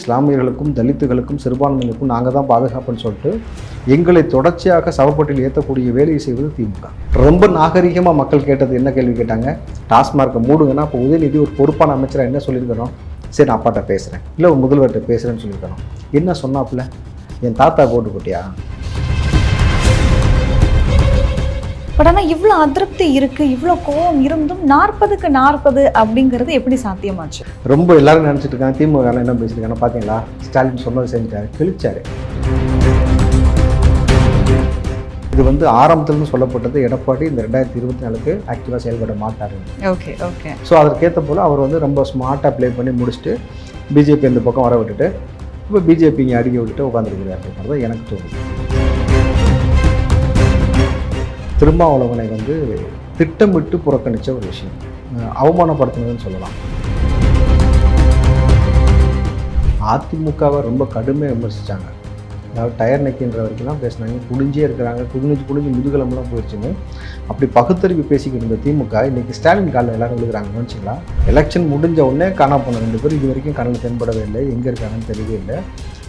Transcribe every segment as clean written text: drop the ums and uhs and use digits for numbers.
இஸ்லாமியர்களுக்கும் தலித்துகளுக்கும் சிறுபான்மையினருக்கும் நாங்கள் தான் பாதுகாப்புன்னு சொல்லிட்டு எங்களை தொடர்ச்சியாக சவப்பட்டியில் ஏற்றக்கூடிய வேலையை செய்வது திமுக. ரொம்ப நாகரிகமாக மக்கள் கேட்டது என்ன கேள்வி கேட்டாங்க, டாஸ்மார்க்கை மூடுங்கன்னா இப்போ உதயநிதி ஒரு பொறுப்பான அமைச்சராக என்ன சொல்லியிருக்கிறோம், சரி நான் அப்பாட்ட பேசுகிறேன் இல்லை ஒரு முதல்வர்கிட்ட பேசுகிறேன்னு சொல்லியிருக்கிறோம். என்ன சொன்னாப்புல, என் தாத்தா போட்டு போட்டியா? பட் ஆனால் இவ்வளோ அதிருப்தி இருக்குது, இவ்வளோ கோவம் இருந்தும் 40க்கு 40 அப்படிங்கிறது எப்படி சாத்தியமாச்சு? ரொம்ப எல்லாரும் நினச்சிட்டு இருக்காங்க திமுக என்ன பேசியிருக்காங்க பார்த்தீங்களா, ஸ்டாலின் சொன்னது செஞ்சார், கிழிச்சாரு. இது ஆரம்பத்திலிருந்து சொல்லப்பட்டது எடப்பாடி இந்த 2024க்கு ஆக்டிவாக செயல்பட மாட்டார். Okay okay. ஸோ அதற்கேற்ற போல் அவர் ரொம்ப ஸ்மார்ட்டாக ப்ளே பண்ணி முடிச்சுட்டு பிஜேபி இந்த பக்கம் வர விட்டுட்டு இப்போ பிஜேபி இங்கே அடிக்க விட்டுட்டு உட்காந்துருக்கிறார் தான் எனக்கு தோணுது. திருமாவளவனை திட்டமிட்டு புறக்கணித்த ஒரு விஷயம், அவமானப்படுத்தினதுன்னு சொல்லலாம். அதிமுகவை ரொம்ப கடுமையாக விமர்சித்தாங்க. அதாவது டயர் நக்கின்ற வரைக்கும்லாம் பேசினாங்க, குடிஞ்சே இருக்கிறாங்க, குடிஞ்சு முதுகலமெல்லாம் போயிடுச்சுன்னு அப்படி பகுத்தறிவு பேசிக்கிட்டு இருந்த திமுக இன்றைக்கி ஸ்டாலின் காலில் எல்லாரும் விழுகிறாங்கன்னு வச்சுக்கலாம். எலெக்ஷன் முடிஞ்ச உடனே காணா போன 2 பேர் இது வரைக்கும் கண்ணில் தென்படவே இல்லை, எங்கே இருக்காங்கன்னு தெரியவே இல்லை.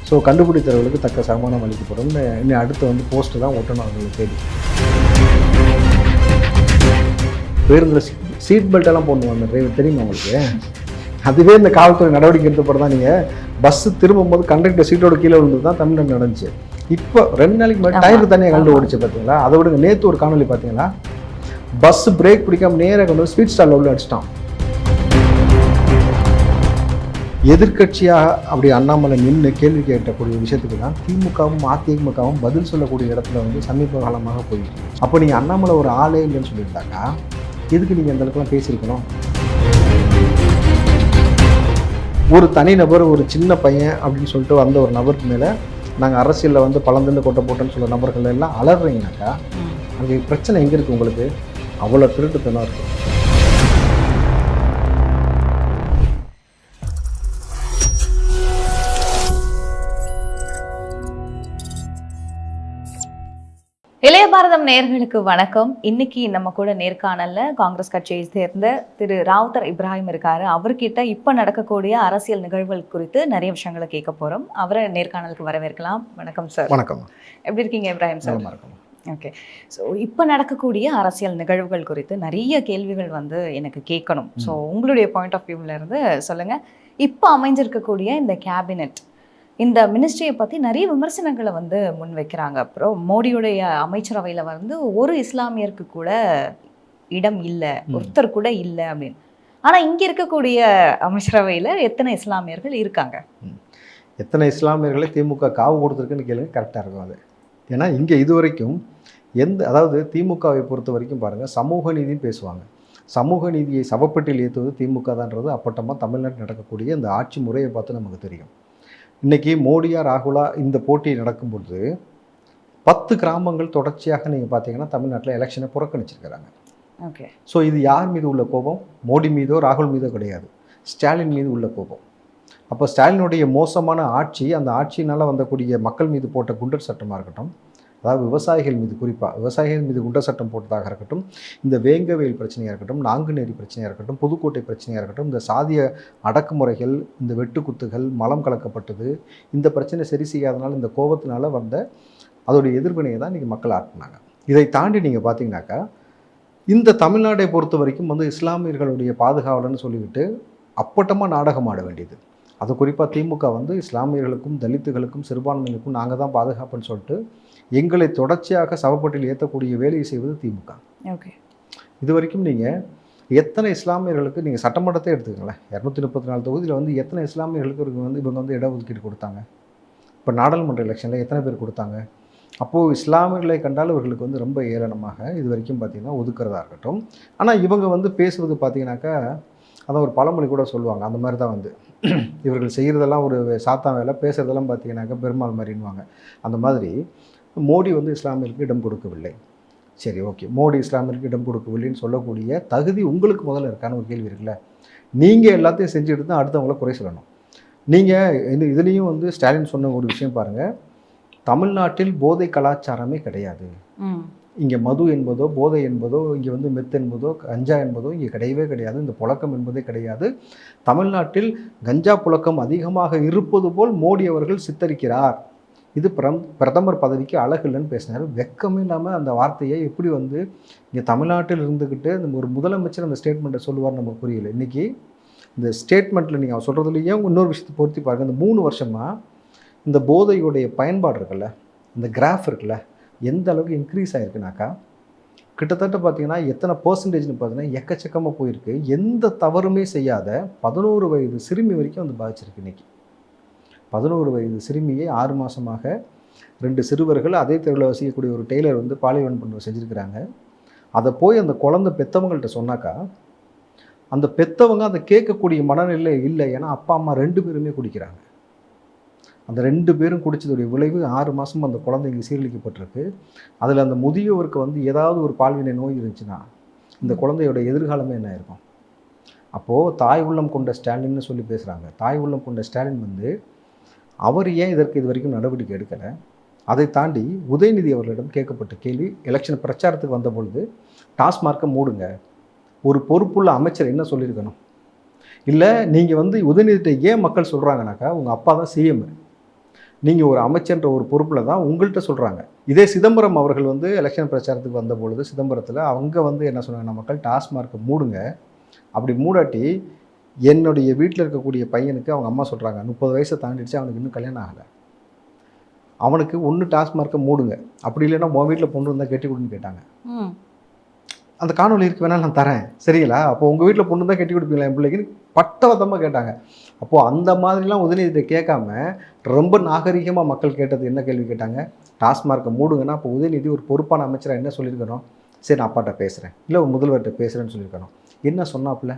ஸோ கண்டுபிடித்தவர்களுக்கு தக்க சமாதானம் அளிக்கப்படும். இன்னும் அடுத்து போஸ்ட்டு தான் ஒட்டணும் அவங்களை தேடி. பேருந்தில் சீட் பெல்ட்டெல்லாம் போடணும் டிரைவர், தெரியுமா உங்களுக்கு? அதுவே இந்த காவல்துறை நடவடிக்கை எடுத்தப்பட தான் நீங்கள் பஸ்ஸு திரும்பும்போது கண்டக்டர் சீட்டோட கீழே விழுந்து தான் தமிழ்நாடு நடந்துச்சு. இப்போ 2 நாளைக்கு முன்னாடி டயர் தனியாக கண்டு ஓடிச்சு பார்த்தீங்களா? அதை விட நேற்று ஒரு காணொலி பார்த்தீங்களா, பஸ் பிரேக் பிடிக்காம நேராக கொண்டு ஸ்வீட் ஸ்டாலில் உள்ள அடிச்சிட்டான். எதிர்கட்சியாக அப்படி அண்ணாமலை நின்று கேள்வி கேட்டக்கூடிய விஷயத்துக்கு தான் திமுகவும் அதிமுகவும் பதில் சொல்லக்கூடிய இடத்துல சமீப காலமாக போயிட்டு. அப்போ நீங்கள் அண்ணாமலை ஒரு ஆளே இல்லைன்னு சொல்லியிருந்தாக்கா எதுக்கு நீங்கள் அந்த அளவுக்குலாம் பேசியிருக்கணும்? ஒரு தனிநபர், ஒரு சின்ன பையன் அப்படின்னு சொல்லிட்டு வந்த ஒரு நபருக்கு மேலே நாங்கள் அரசியலில் பழந்துன்னு கொட்டை போட்டோன்னு சொல்ல நபர்கள் எல்லாம் அலறீங்கனாக்கா அங்கே பிரச்சனை எங்கே இருக்குது? உங்களுக்கு அவ்வளோ திருட்டுத்தனம் இருக்குது. இளைய பாரதம் நேயர்களுக்கு வணக்கம். இன்னைக்கு நம்ம கூட நேர்காணல்ல காங்கிரஸ் கட்சியை சேர்ந்த திரு ராவுத்தர் இப்ராஹிம் இருக்காரு. அவர்கிட்ட இப்ப நடக்கக்கூடிய அரசியல் நிகழ்வுகள் குறித்து நிறைய விஷயங்களை கேட்க போறோம். அவரை நேர்காணலுக்கு வரவேற்கலாம். வணக்கம் சார். வணக்கம். எப்படி இருக்கீங்க இப்ராஹிம் சார்? வணக்கம். ஓகே. ஸோ இப்போ நடக்கக்கூடிய அரசியல் நிகழ்வுகள் குறித்து நிறைய கேள்விகள் எனக்கு கேட்கணும். ஸோ உங்களுடைய பாயிண்ட் ஆஃப் வியூவில் இருந்து சொல்லுங்கள். இப்போ அமைஞ்சிருக்கக்கூடிய இந்த கேபினெட், இந்த மினிஸ்ட்ரியை பற்றி நிறைய விமர்சனங்களை முன் வைக்கிறாங்க. அப்புறம் மோடியுடைய அமைச்சரவையில் ஒரு இஸ்லாமியருக்கு கூட இடம் இல்லை, ஒருத்தர் கூட இல்லை அப்படின்னு. ஆனால் இங்கே இருக்கக்கூடிய அமைச்சரவையில் எத்தனை இஸ்லாமியர்கள் இருக்காங்க? எத்தனை இஸ்லாமியர்களை திமுக காவு கொடுத்துருக்குன்னு கேளுங்க, கரெக்டாக இருக்கும் அது. ஏன்னா இங்கே இது வரைக்கும் அதாவது திமுகவை பொறுத்த வரைக்கும் பாருங்கள், சமூக நீதினு பேசுவாங்க. சமூக நீதியை சவப்பட்டியில் ஏற்றுவது திமுக தான்றது அப்பட்டமாக தமிழ்நாட்டில் நடக்கக்கூடிய இந்த ஆட்சி முறையை பார்த்து நமக்கு தெரியும். இன்றைக்கி மோடியா ராகுலா இந்த போட்டி நடக்கும்பொழுது 10 கிராமங்கள் தொடர்ச்சியாக நீங்கள் பார்த்தீங்கன்னா தமிழ்நாட்டில் எலெக்ஷனை புறக்கணிச்சிருக்கிறாங்க. ஓகே. ஸோ இது யார் மீது உள்ள கோபம்? மோடி மீதோ ராகுல் மீதோ கிடையாது, ஸ்டாலின் மீது உள்ள கோபம். அப்போ ஸ்டாலினுடைய மோசமான ஆட்சி, அந்த ஆட்சியினால் வந்தக்கூடிய மக்கள் மீது போட்ட குண்டர் சட்டமாக இருக்கட்டும், அதாவது விவசாயிகள் மீது, குறிப்பாக விவசாயிகள் மீது குண்டர் சட்டம் போட்டதாக இருக்கட்டும், இந்த வேங்கவேல் பிரச்சனையாக இருக்கட்டும், நாங்குநேரி பிரச்சனையாக இருக்கட்டும், புதுக்கோட்டை பிரச்சனையாக இருக்கட்டும், இந்த சாதிய அடக்குமுறைகள், இந்த வெட்டுக்குத்துகள், மலம் கலக்கப்பட்டது, இந்த பிரச்சனை சரி செய்யாதனால இந்த கோபத்தினால வந்த அதோடைய எதிர்வினையை தான் இன்றைக்கி மக்கள் ஆட்டினாங்க. இதை தாண்டி நீங்கள் பார்த்தீங்கன்னாக்கா இந்த தமிழ்நாட்டை பொறுத்த வரைக்கும் இஸ்லாமியர்களுடைய பாதுகாவலன்னு சொல்லிக்கிட்டு அப்பட்டமாக நாடகம் ஆட வேண்டியது. அது குறிப்பாக திமுக இஸ்லாமியர்களுக்கும் தலித்துகளுக்கும் சிறுபான்மையினருக்கும் நாங்கள் தான் பாதுகாப்புன்னு சொல்லிட்டு எங்களை தொடர்ச்சியாக சவப்பட்டியில் ஏற்றக்கூடிய வேலையை செய்வது திமுக. ஓகே. இது வரைக்கும் நீங்கள் எத்தனை இஸ்லாமியர்களுக்கு நீங்கள் சட்டமன்றத்தை எடுத்துக்கங்களேன், 234 தொகுதியில் எத்தனை இஸ்லாமியர்களுக்கு இவங்க இடஒதுக்கீடு கொடுத்தாங்க? இப்போ நாடாளுமன்ற எலெக்ஷனில் எத்தனை பேர் கொடுத்தாங்க? அப்போது இஸ்லாமியர்களை கண்டால் இவர்களுக்கு ரொம்ப ஏளனமாக இது வரைக்கும் பார்த்திங்கன்னா ஒதுக்குறதா இருக்கட்டும். ஆனால் இவங்க பேசுவது பார்த்திங்கனாக்கா அதான் ஒரு பழமொழி கூட சொல்லுவாங்க, அந்த மாதிரி தான் இவர்கள் செய்கிறதெல்லாம் ஒரு சாத்தான் வேலை, பேசுகிறதெல்லாம் பார்த்திங்கனாக்கா பெருமாள் மாதிரின்வாங்க. அந்த மாதிரி மோடி இஸ்லாமியர்களுக்கு இடம் கொடுக்கவில்லை. சரி, ஓகே, மோடி இஸ்லாமியர்களுக்கு இடம் கொடுக்கவில்லைன்னு சொல்லக்கூடிய தகுதி உங்களுக்கு முதல்ல இருக்கான ஒரு கேள்வி இருக்குல்ல. நீங்கள் எல்லாத்தையும் செஞ்சுட்டு தான் அடுத்தவங்கள குறை சொல்லணும். நீங்கள் இதுலேயும் ஸ்டாலின் சொன்ன ஒரு விஷயம் பாருங்கள், தமிழ்நாட்டில் போதை கலாச்சாரமே கிடையாது. இங்கே மது என்பதோ போதை என்பதோ இங்கே வந்து மெத் என்பதோ கஞ்சா என்பதோ இங்கே கிடையவே கிடையாது. இந்த புழக்கம் என்பதே கிடையாது. தமிழ்நாட்டில் கஞ்சா புழக்கம் அதிகமாக இருப்பது போல் மோடி அவர்கள் சித்தரிக்கிறார். இது பிரதமர் பதவிக்கு அழகு இல்லைன்னு பேசினார். வெக்கமே இல்லாமல் அந்த வார்த்தையை எப்படி வந்து இங்கே தமிழ்நாட்டில் இருந்துக்கிட்டு ஒரு முதலமைச்சர் அந்த ஸ்டேட்மெண்ட்டை சொல்லுவார் நமக்கு புரியல. இன்றைக்கி இந்த ஸ்டேட்மெண்ட்டில் நீங்கள் சொல்கிறதுலையே இன்னொரு விஷயத்தை பொருத்தி பாருங்கள். இந்த 3 வருஷமாக இந்த போதையுடைய பயன்பாடு இருக்குல்ல, இந்த கிராஃப் இருக்குல்ல, எந்த அளவுக்கு இன்க்ரீஸ் ஆகிருக்குனாக்கா கிட்டத்தட்ட பார்த்தீங்கன்னா எத்தனை பர்சன்டேஜ்னு பார்த்தீங்கன்னா எக்கச்சக்கமாக போயிருக்கு. எந்த தவறுமே செய்யாத 11 வயது சிறுமி வரைக்கும் வந்து பாதிச்சிருக்கு. இன்றைக்கி 11 வயது சிறுமியை 6 மாதமாக 2 சிறுவர்கள் அதே தெருவில் வசிக்கக்கூடிய ஒரு டெய்லர் வந்து பாலியல் பண்ண செஞ்சுருக்கிறாங்க. அதை போய் அந்த குழந்தை பெற்றவங்கள்ட்ட சொன்னாக்கா அந்த பெற்றவங்க அதை கேட்கக்கூடிய மனநிலை இல்லை. ஏன்னா அப்பா அம்மா 2 பேருமே குடிக்கிறாங்க. அந்த 2 பேரும் குடித்ததுடைய விளைவு 6 மாதம் அந்த குழந்தைங்க சீரழிக்கப்பட்டிருக்கு. அதில் அந்த முதியவருக்கு வந்து ஏதாவது ஒரு பால்வினை நோய் இருந்துச்சுன்னா இந்த குழந்தையோட எதிர்காலமே என்ன இருக்கும்? அப்போது தாய் உள்ளம் கொண்ட ஸ்டாலின்னு சொல்லி பேசுகிறாங்க. தாய் உள்ளம் கொண்ட ஸ்டாலின் வந்து அவர் ஏன் இதற்கு இது வரைக்கும் நடவடிக்கை எடுக்கலை? அதை தாண்டி உதயநிதி அவர்களிடம் கேட்கப்பட்ட கேள்வி, எலெக்ஷன் பிரச்சாரத்துக்கு வந்த பொழுது டாஸ்மார்க்கை மூடுங்க, ஒரு பொறுப்புள்ள அமைச்சர் என்ன சொல்லியிருக்கணும்? இல்லை நீங்கள் வந்து உதயநிதிட்ட ஏன் மக்கள் சொல்கிறாங்கனாக்கா உங்கள் அப்பா தான் சிஎம், நீங்கள் ஒரு அமைச்சர்ன்ற ஒரு பொறுப்பில் தான் உங்கள்கிட்ட சொல்கிறாங்க. இதே சிதம்பரம் அவர்கள் வந்து எலெக்ஷன் பிரச்சாரத்துக்கு வந்த பொழுது சிதம்பரத்தில் அவங்க வந்து என்ன சொன்னாங்கன்னா, மக்கள் டாஸ்மார்க்கை மூடுங்க, அப்படி மூடாட்டி என்னுடைய வீட்டில் இருக்கக்கூடிய பையனுக்கு அவங்க அம்மா சொல்கிறாங்க 30 வயசை தாண்டிடுச்சு, அவனுக்கு இன்னும் கல்யாணம் ஆகலை, அவனுக்கு ஒன்று டாஸ்மார்க்கை மூடுங்க, அப்படி இல்லைன்னா உன் வீட்டில் பொண்ணு இருந்தால் கட்டி கொடுன்னு கேட்டாங்க. அந்த காணொலி இருக்கு வேணால் நான் தரேன், சரிங்களா? அப்போ உங்கள் வீட்டில் பொண்ணு தான் கட்டி கொடுப்பீங்களா என் பிள்ளைக்குன்னு பட்டவத்தமாக கேட்டாங்க. அப்போது அந்த மாதிரிலாம் உதயநிதியை கேட்காம ரொம்ப நாகரிகமாக மக்கள் கேட்டது என்ன கேள்வி கேட்டாங்க? டாஸ்மார்க்கை மூடுங்கன்னா அப்போ உதயநிதி ஒரு பொறுப்பான அமைச்சராக என்ன சொல்லியிருக்கணும்? சரி நான் அப்பாட்ட பேசுகிறேன், இல்லை ஒரு முதல்வர்கிட்ட பேசுகிறேன்னு சொல்லியிருக்கணும். என்ன சொன்னாப்புல?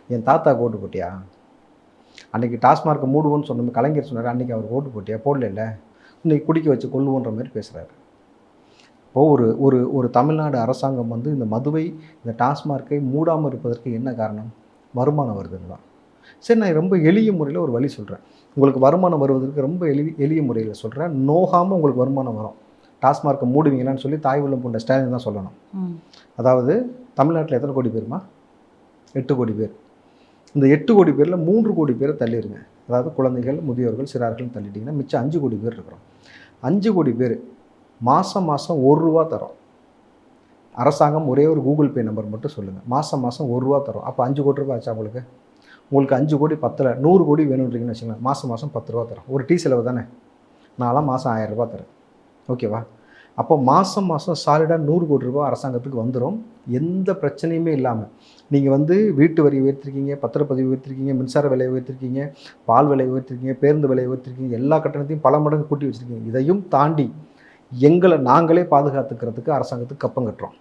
என் தாத்தா ஓட்டு போட்டியா? அன்றைக்கி டாஸ்மார்க்கை மூடுவோன்னு சொன்ன கலைஞர் சொன்னார், அன்றைக்கி அவர் ஓட்டு போட்டியா? போடல, இல்லை இன்றைக்கி குடிக்க வச்சு கொள்ளுவோன்ற மாதிரி பேசுகிறாரு. இப்போது ஒரு ஒரு ஒரு தமிழ்நாடு அரசாங்கம் வந்து இந்த மதுவை, இந்த டாஸ்மார்க்கை மூடாமல் இருப்பதற்கு என்ன காரணம்? வருமானம் வருதுன்னு தான். சரி, நான் ரொம்ப எளிய முறையில் ஒரு வழி சொல்கிறேன். உங்களுக்கு வருமானம் வருவதற்கு ரொம்ப எளிய முறையில் சொல்கிறேன். நோகாமல் உங்களுக்கு வருமானம் வரும். டாஸ்மார்க்கை மூடுவீங்களான்னு சொல்லி தாய் உள்ளம் கொண்ட ஸ்டாலின் தான் சொல்லணும். அதாவது தமிழ்நாட்டில் எத்தனை கோடி பேருமா? 8 கோடி பேர். இந்த 8 கோடி பேரில் 3 கோடி பேரை தள்ளிடுங்க. அதாவது குழந்தைகள், முதியோர்கள், சிறார்கள் தள்ளிட்டிங்கன்னா மிச்சம் 5 கோடி பேர் இருக்கிறோம். 5 கோடி பேர் மாதம் ₹1 தரோம். அரசாங்கம் ஒரே ஒரு கூகுள் பே நம்பர் மட்டும் சொல்லுங்கள். மாதம் ₹1 தரோம். அப்போ 5 கோடி ரூபாய் ஆச்சா உங்களுக்கு? உங்களுக்கு 5 கோடி பத்தலை, 100 கோடி வேணுன்றீங்கன்னு வச்சுக்கலாம். மாதம் ₹10 தரோம். ஒரு டீ செலவு தானே. நான்லாம் மாதம் ₹1000 தரேன், ஓகேவா? அப்போ மாதம் சாலிடாக 100 கோடி ரூபாய் அரசாங்கத்துக்கு வந்துடும். எந்த பிரச்சனையுமே இல்லாமல். நீங்கள் வந்து வீட்டு வரி உயர்த்திருக்கீங்க, பத்திரப்பதிவு உயர்த்திருக்கீங்க, மின்சார விலை உயர்த்திருக்கீங்க, பால் விலை உயர்த்திருக்கீங்க, பேருந்து விலை உயர்த்திருக்கீங்க, எல்லா கட்டணத்தையும் பல மடங்கு கூட்டி வச்சுருக்கீங்க. இதையும் தாண்டி எங்களை நாங்களே பாதுகாத்துக்கிறதுக்கு அரசாங்கத்துக்கு கப்பம் கட்டுறோம்,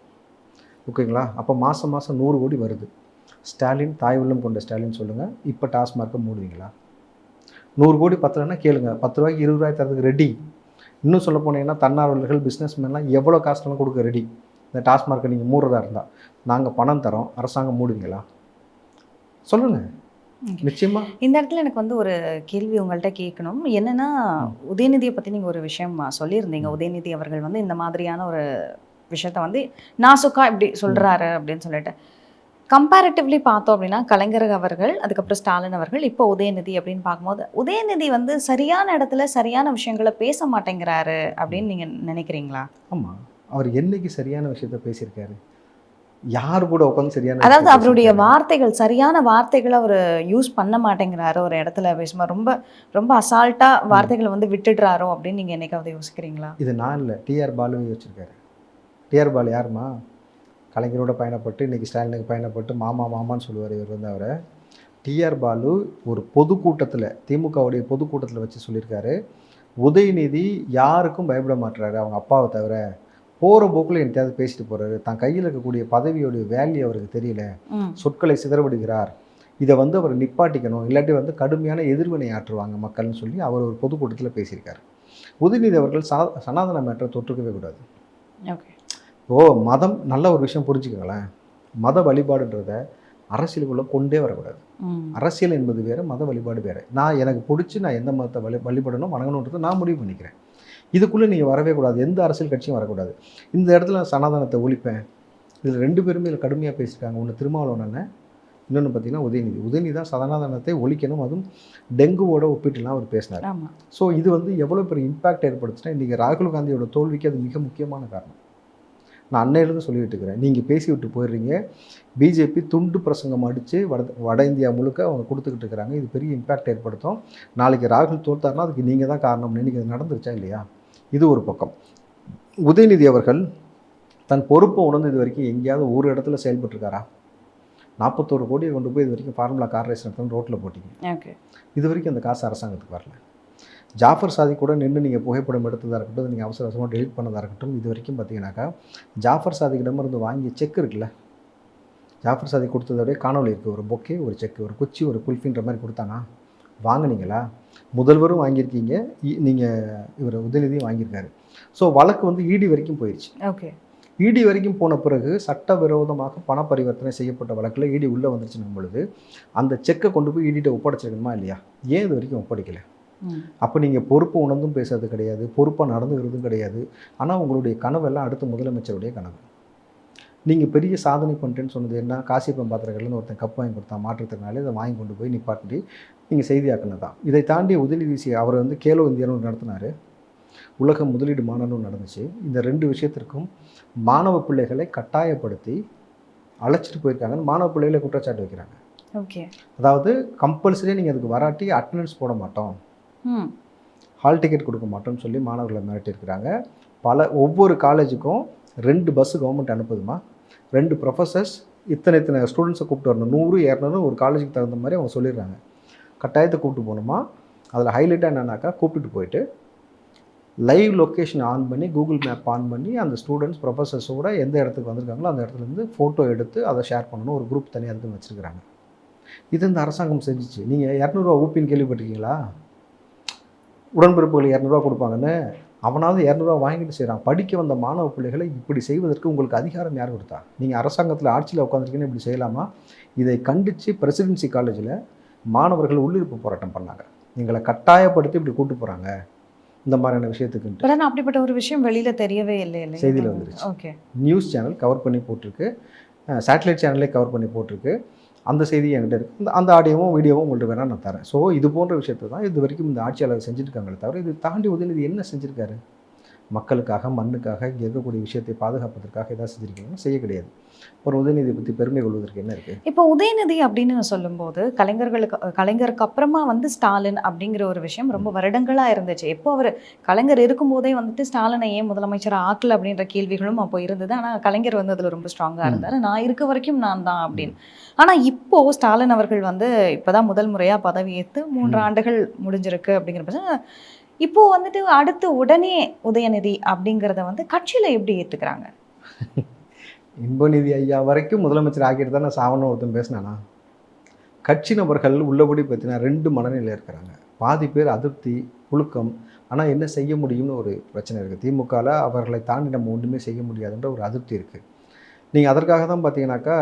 ஓகேங்களா? அப்போ மாதம் 100 கோடி வருது. ஸ்டாலின், தாய் உள்ளம் கொண்ட ஸ்டாலின் சொல்லுங்கள், இப்போ டாஸ்மார்க்கை மூடுவீங்களா? 100 கோடி பத்தலைன்னா கேளுங்க, 10 ரூபாய்க்கு 20 ரூபாய் தரதுக்கு ரெடி. இன்னும் சொல்ல போனீங்கன்னா தன்னார்வலர்கள், பிஸ்னஸ்மேன்லாம் எவ்வளோ காசுலாம் கொடுக்க ரெடி. இந்த டாஸ்மார்க்கை நீங்கள் மூடுறதா இருந்தால் நாங்கள் பணம் தரோம், அரசாங்கம் மூடுவீங்களா? சொல்லுங்கள். நிச்சயமா. இந்த இடத்துல எனக்கு வந்து ஒரு கேள்வி உங்கள்கிட்ட கேட்கணும். என்னன்னா, உதயநிதியை பற்றி நீங்கள் ஒரு விஷயம் சொல்லியிருந்தீங்க. உதயநிதி அவர்கள் வந்து இந்த மாதிரியான ஒரு விஷயத்த வந்து நாசுக்கா இப்படி சொல்கிறாரு அப்படின்னு சொல்லிட்டு. கம்பேரிட்டிவ்லி பார்த்தோம் அப்படின்னா கலைஞர் அவர்கள், அதுக்கப்புறம் ஸ்டாலின் அவர்கள், இப்போ உதயநிதி அப்படின்னு பார்க்கும்போது உதயநிதி வந்து சரியான இடத்துல சரியான விஷயங்களை பேச மாட்டேங்கிறாரு அப்படின்னு நீங்கள் நினைக்கிறீங்களா? ஆமாம், அவர் என்னைக்கு சரியான விஷயத்த பேசியிருக்காரு? யார் கூட உட்காந்து சரியான, அதாவது அவருடைய வார்த்தைகள், சரியான வார்த்தைகளை அவர் யூஸ் பண்ண மாட்டேங்கிறாரு. ஒரு இடத்துல பேசும்போது ரொம்ப ரொம்ப அசால்ட்டாக வார்த்தைகளை வந்து விட்டுடுறாரோ அப்படின்னு நீங்கள் என்னைக்காவது யோசிக்கிறீங்களா? இது நான் இல்லை, டிஆர் பாலுவை யோசிச்சிருக்காரு. டிஆர் பாலு யாருமா? கலைஞரோட பயணப்பட்டு இன்றைக்கி ஸ்டாலினுக்கு பயணப்பட்டு மாமா மாமான்னு சொல்லுவார் இவர் வந்து அவரை. டிஆர் பாலு ஒரு பொதுக்கூட்டத்தில், திமுகவுடைய பொதுக்கூட்டத்தில் வச்சு சொல்லியிருக்காரு, உதயநிதி யாருக்கும் பயப்பட மாட்டுறாரு அவங்க அப்பாவை தவிர, போகிற போக்கில் என்கிட்ட பேசிட்டு போகிறாரு, தான் கையில் இருக்கக்கூடிய பதவியோடைய வேல்யூ அவருக்கு தெரியல, சொற்களை சிதறவிடுகிறார், இதை வந்து அவர் நிப்பாட்டிக்கணும், இல்லாட்டி வந்து கடுமையான எதிர்வினை ஆற்றுவாங்க மக்கள்னு சொல்லி அவர் ஒரு பொதுக்கூட்டத்தில் பேசியிருக்காரு. உதயநிதி அவர்கள் சனாதன மேட்டரை தொற்றுக்கவே கூடாது. ஓகே, மதம் நல்ல ஒரு விஷயம் புரிஞ்சுக்கங்களேன். மத வழிபாடுன்றத அரசியலுக்குள்ளே கொண்டே வரக்கூடாது. அரசியல் என்பது வேறு, மத வழிபாடு வேறு. நான் எனக்கு பிடிச்சி நான் எந்த மதத்தை வழிபடணும் வணங்கணுன்றதை நான் முடிவு பண்ணிக்கிறேன். இதுக்குள்ளே நீங்கள் வரவே கூடாது. எந்த அரசியல் கட்சியும் வரக்கூடாது. இந்த இடத்துல நான் சனாதனத்தை ஒழிப்பேன். இதில் 2 பேருமே இதில் கடுமையாக பேசியிருக்காங்க. ஒன்று திருமாவளவன் அண்ணன், இன்னொன்று பார்த்தீங்கன்னா உதயநிதி. உதயநிதி தான் சனாதனத்தை ஒழிக்கணும், அதுவும் டெங்குவோட ஒப்பிட்டுலாம் அவர் பேசினார். ஸோ இது வந்து எவ்வளோ பெரிய இம்பாக்ட் ஏற்படுத்துனா இன்றைக்கி ராகுல் காந்தியோட தோல்விக்கு அது மிக முக்கியமான காரணம். நான் அன்னையிலேருந்து சொல்லிவிட்டு இருக்கிறேன். நீங்கள் பேசி விட்டு போயிடுறீங்க. பிஜேபி துண்டு பிரசங்கம் அடித்து வட இந்தியா முழுக்க அவங்க கொடுத்துக்கிட்டு இருக்கிறாங்க. இது பெரிய இம்பாக்ட் ஏற்படுத்தும். நாளைக்கு ராகுல் தோற்றாருன்னா அதுக்கு நீங்கள் தான் காரணம். இன்றைக்கி அது நடந்துருச்சா இல்லையா? இது ஒரு பக்கம். உதயநிதி அவர்கள் தன் பொறுப்பை உணர்ந்து இது வரைக்கும் எங்கேயாவது ஒரு இடத்துல செயல்பட்டுருக்காரா? 41 கோடியை கொண்டு போய் இது வரைக்கும் ஃபார்முலா கார் ரேஸ் நடத்தணும் ரோட்டில் போட்டிங்க. இது வரைக்கும் அந்த காசு அரசாங்கத்துக்கு வரல. ஜாஃபர் சாதிக் கூட நின்று நீங்கள் புகைப்படம் எடுத்ததாக இருக்கட்டும், நீங்கள் அவசர அவசரமாக டெலிட் பண்ணதாக இருக்கட்டும், இது வரைக்கும் பார்த்தீங்கன்னாக்கா ஜாஃபர் சாதிக்கிடமிருந்து வாங்கிய செக் இருக்குல்ல, ஜாஃபர் சாதிக் கொடுத்ததோடய காணொலி இருக்குது. ஒரு பொக்கே, ஒரு செக்கு, ஒரு குச்சி, ஒரு குல்ஃபின்ற மாதிரி கொடுத்தானா? வாங்கினீங்களா? முதல்வரும் வாங்கியிருக்கீங்க, நீங்கள் இவர் உதயநிதியும் வாங்கியிருக்காரு. ஸோ வழக்கு வந்து இடி வரைக்கும் போயிடுச்சு. ஓகே, இடி வரைக்கும் போன பிறகு சட்டவிரோதமாக பண பரிவர்த்தனை செய்யப்பட்ட வழக்கில் இடி உள்ளே வந்துருச்சுன்னும் பொழுது அந்த செக்கை கொண்டு போய் இடிட்ட ஒப்படைச்சிருக்கணுமா இல்லையா? ஏன் இது வரைக்கும் ஒப்படைக்கலை? அப்போ நீங்கள் பொறுப்பு உணர்ந்தும் பேசுறது கிடையாது, பொறுப்பாக நடந்துக்கிறதும் கிடையாது. ஆனால் உங்களுடைய கனவெல்லாம் அடுத்த முதலமைச்சருடைய கனவு. நீங்கள் பெரிய சாதனை பண்ணுறேன்னு சொன்னது என்ன? காசிப்பம் பாத்திரங்கள்னு ஒருத்தன் கப் வாங்கி கொடுத்தான் மாற்றத்தினாலே, இதை வாங்கி கொண்டு போய் நிப்பாட்டி நீங்கள் செய்தியாக்குனது தான். இதை தாண்டி உதயநிதி அவர் வந்து கேலோ இந்தியான்னு நடத்தினார். உலக முதலீடு மாநாடும் நடந்துச்சு. இந்த 2 விஷயத்திற்கும் மாணவ பிள்ளைகளை கட்டாயப்படுத்தி அழைச்சிட்டு போயிருக்காங்கன்னு மாணவ பிள்ளைகளை குற்றச்சாட்டு வைக்கிறாங்க. ஓகே, அதாவது கம்பல்சரியாக நீங்கள் அதுக்கு வராட்டி அட்டண்டன்ஸ் போட மாட்டோம், ஹால் டிக்கெட் கொடுக்க மாட்டோம்னு சொல்லி மாணவர்களை மிரட்டியிருக்கிறாங்க. ஒவ்வொரு காலேஜுக்கும் 2 பஸ்ஸு கவர்மெண்ட் அனுப்புதுமா, 2 ப்ரொஃபஸர்ஸ் இத்தனை ஸ்டூடெண்ட்ஸை கூப்பிட்டு வரணும், 100 200 ஒரு காலேஜுக்கு தகுந்த மாதிரி அவங்க சொல்லிடுறாங்க. கட்டாயத்தை கூப்பிட்டு போகணுமா. அதில் ஹைலைட்டாக என்னன்னாக்கா, கூப்பிட்டுட்டு போயிட்டு லைவ் லொக்கேஷன் ஆன் பண்ணி, கூகுள் மேப் ஆன் பண்ணி அந்த ஸ்டூடெண்ட்ஸ் ப்ரொஃபஸர்ஸோட எந்த இடத்துக்கு வந்திருக்காங்களோ அந்த இடத்துலேருந்து ஃபோட்டோ எடுத்து அதை ஷேர் பண்ணணும். ஒரு குரூப் தனியாக அதுக்குன்னு வச்சுருக்கிறாங்க. இது இந்த அரசாங்கம் செஞ்சிச்சு. நீங்கள் 200 ஊப்பின்னு கேள்விப்பட்டிருக்கீங்களா? உடன்பிறப்புகள் 200 கொடுப்பாங்கன்னு. அவனாவது 200 வாங்கிட்டு செய்கிறான். படிக்க வந்த மாணவ பிள்ளைகளை இப்படி செய்வதற்கு உங்களுக்கு அதிகாரம் யார் கொடுத்தா? நீங்கள் அரசாங்கத்தில் ஆட்சியில் உட்காந்துருக்கீங்கன்னு இப்படி செய்யலாமா? இதை கண்டித்து பிரசிடென்சி காலேஜில் மாணவர்கள் உள்ளிருப்பு போராட்டம் பண்ணாங்க. எங்களை கட்டாயப்படுத்தி இப்படி கூட்டு போகிறாங்க இந்த மாதிரியான விஷயத்துக்கு. அப்படிப்பட்ட ஒரு விஷயம் வெளியில் தெரியவே இல்லை. செய்தியில் வந்துருச்சு. ஓகே, நியூஸ் சேனல் கவர் பண்ணி போட்டிருக்கு, சேட்டலைட் சேனலே கவர் பண்ணி போட்டிருக்கு. அந்த செய்தி என்கிட்ட இருக்குது. அந்த ஆடியோவும் வீடியோவும் உங்கள்கிட்ட வேணால் நான் தரேன். ஸோ இது போன்ற விஷயத்தை தான் இது வரைக்கும் இந்த ஆட்சியாளர் செஞ்சுருக்காங்களே தவிர, இது தாண்டி உதயநிதி என்ன செஞ்சுருக்காரு? மக்களுக்காக, மண்ணுக்காக, இங்கே இருக்கக்கூடிய விஷயத்தை பாதுகாப்பதற்காக ஏதாவது செஞ்சுருக்கீங்கன்னா செய்ய கிடையாது. ஒரு உதயநிதியை பற்றி பெருமை கொள்வதற்கு என்ன இருக்குது? இப்போ உதயநிதி அப்படின்னு சொல்லும்போது கலைஞருக்கு அப்புறமா வந்து ஸ்டாலின் அப்படிங்கிற ஒரு விஷயம் ரொம்ப வருடங்களாக இருந்துச்சு. எப்போ அவர் கலைஞர் இருக்கும்போதே வந்துட்டு ஸ்டாலினை ஏன் முதலமைச்சராக ஆக்கல அப்படின்ற கேள்விகளும் அப்போ இருந்தது. ஆனால் கலைஞர் வந்து அதில் ரொம்ப ஸ்ட்ராங்காக இருந்தார். நான் இருக்க வரைக்கும் நான் தான் அப்படின்னு. ஆனால் இப்போது ஸ்டாலின் அவர்கள் வந்து இப்போதான் முதல் முறையாக பதவியேற்று 3 ஆண்டுகள் முடிஞ்சிருக்கு அப்படிங்கிற பட்சம் இப்போ வந்துட்டு அடுத்து உடனே உதயநிதி அப்படிங்கிறத வந்து கட்சியில் எப்படி ஏற்றுக்கிறாங்க? இன்பநிதி ஐயா வரைக்கும் முதலமைச்சர் ஆக்கிட்டு தான் நான் சாவணும் ஒருத்தன் பேசினானா? கட்சி நபர்கள் உள்ளபடி பார்த்தீங்கன்னா 2 மனநிலையில் இருக்கிறாங்க. பாதி பேர் அதிருப்தி, புழுக்கம். ஆனால் என்ன செய்ய முடியும்னு ஒரு பிரச்சனை இருக்குது. திமுகவில் அவர்களை தாண்டி நம்ம ஒன்றுமே செய்ய முடியாதுன்ற ஒரு அதிருப்தி இருக்குது. நீங்கள் அதற்காக தான் பார்த்தீங்கன்னாக்கா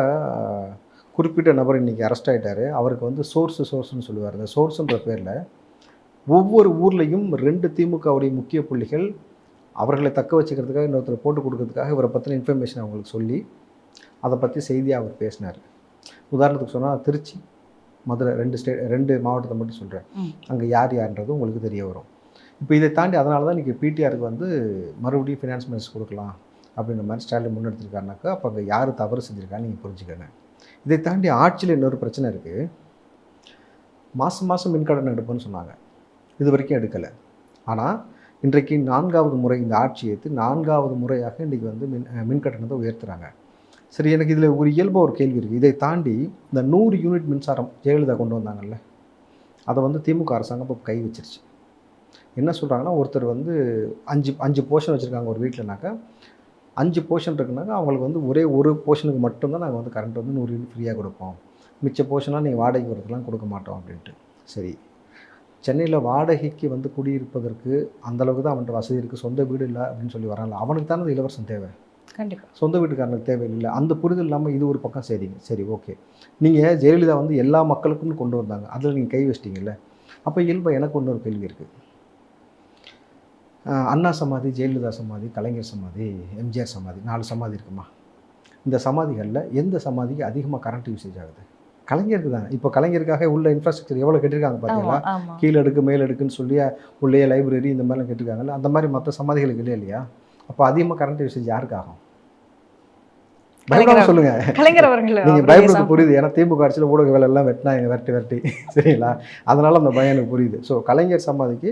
குறிப்பிட்ட நபர் இன்றைக்கி அரெஸ்ட் ஆகிட்டார். அவருக்கு வந்து சோர்ஸ்னு சொல்லுவார். இந்த சோர்ஸுன்ற பேரில் ஒவ்வொரு ஊர்லேயும் 2 திமுகவுடைய முக்கிய புள்ளிகள் அவர்களை தக்க வச்சுக்கிறதுக்காக இன்னொருத்தர் போட்டு கொடுக்கறதுக்காக இவரை பற்றின இன்ஃபர்மேஷன் அவங்களுக்கு சொல்லி அதை பற்றி செய்தியாக அவர் பேசினார். உதாரணத்துக்கு சொன்னால் திருச்சி, மதுரை 2 மாவட்டத்தை மட்டும் சொல்கிறேன். அங்கே யார்ன்றது உங்களுக்கு தெரிய வரும். இப்போ இதை தாண்டி அதனால தான் இன்றைக்கி பிடிஆருக்கு வந்து மறுபடியும் ஃபினான்ஸ் மினிஸ்டர் கொடுக்கலாம் அப்படின்ற மாதிரி ஸ்டாலின் முன்னெடுத்திருக்காருனாக்கா அப்போ அங்கே யார் தவறு செஞ்சுருக்கான்னு நீங்கள் புரிஞ்சுக்கங்க. இதை தாண்டி ஆட்சியில் இன்னொரு பிரச்சனை இருக்குது. மாதம் மின்கடன் எடுப்போன்னு சொன்னாங்க. இது வரைக்கும் எடுக்கலை. ஆனால் இன்றைக்கு 4வது முறை இந்த ஆட்சி ஏற்று 4வது முறையாக இன்றைக்கி வந்து மின்கட்டணத்தை உயர்த்துகிறாங்க. சரி, எனக்கு இதில் ஒரு இயல்பாக ஒரு கேள்வி இருக்குது. இதை தாண்டி இந்த 100 யூனிட் மின்சாரம் ஜெயலலிதா கொண்டு வந்தாங்கல்ல, அதை வந்து திமுக அரசாங்கம் இப்போ கை வச்சிருச்சு. என்ன சொல்கிறாங்கன்னா, ஒருத்தர் வந்து 5 போர்ஷன் வச்சுருக்காங்க ஒரு வீட்டில்னாக்கா, 5 போர்ஷன் இருக்குனாக்கா அவங்களுக்கு வந்து ஒரே ஒரு போர்ஷனுக்கு மட்டும்தான் நாங்கள் வந்து கரண்ட் வந்து 100 யூனிட் ஃப்ரீயாக கொடுப்போம், மிச்ச போர்ஷனாக நீங்கள் வாடகைக்கு வரதுலாம் கொடுக்க மாட்டோம் அப்படின்ட்டு. சரி, சென்னையில் வாடகைக்கு வந்து குடியிருப்பதற்கு அந்தளவுக்கு தான் அவன்கிட்ட வசதி இருக்குது, சொந்த வீடு இல்லை அப்படின்னு சொல்லி வரான்ல, அவனுக்கு தானே இலவசம் தேவை. கண்டிப்பா. சொந்த வீட்டுக்காரனுக்கு தேவையில்லை. அந்த புரிதல் இல்லாமல் இது ஒரு பக்கம் செய்றீங்க. சரி, ஓகே. நீங்கள் ஜெயலலிதா வந்து எல்லா மக்களுக்கும்னு கொண்டு வந்தாங்க. அதில் நீங்கள் கை வச்சிட்டீங்கல்ல. அப்போ இயல்பா எனக்கு இன்னொரு கேள்வி இருக்குது. அண்ணா சமாதி, ஜெயலலிதா சமாதி, கலைஞர் சமாதி, எம்ஜிஆர் சமாதி 4 சமாதி இருக்குமா? இந்த சமாதிகளில் எந்த சமாதிக்கு அதிகமாக கரண்ட் யூசேஜ் ஆகுது? கலைஞருக்கு தான். இப்போ கலைஞருக்காக உள்ள இன்ஃப்ராஸ்ட்ரக்சர் எவ்வளோ கட்டியிருக்காங்க ஆமா, பார்த்தீங்களா? ஆமா. கீழ அடுக்கு, மேல் அடுக்குன்னு சொல்லி உள்ளே லைப்ரரி இந்த மாதிரிலாம் கட்டியிருக்காங்கல்ல. அந்த மாதிரி மற்ற சமாதிகளுக்கு இல்லையா? அப்போ அதிகமாக கரண்ட் யூசேஜ் யாருக்கு ஆகும்? பயப்படாம சொல்லுங்க. கலைஞர் அவர்கள் நீங்கள் பயப்படுறது புரியுது. ஏன்னா திமுக ஆட்சியில் ஊடக வேலை எல்லாம் வெட்டினாங்க, விரட்டி சரிங்களா? அதனால அந்த பயம் எனக்கு புரியுது. ஸோ கலைஞர் சமாதிக்கு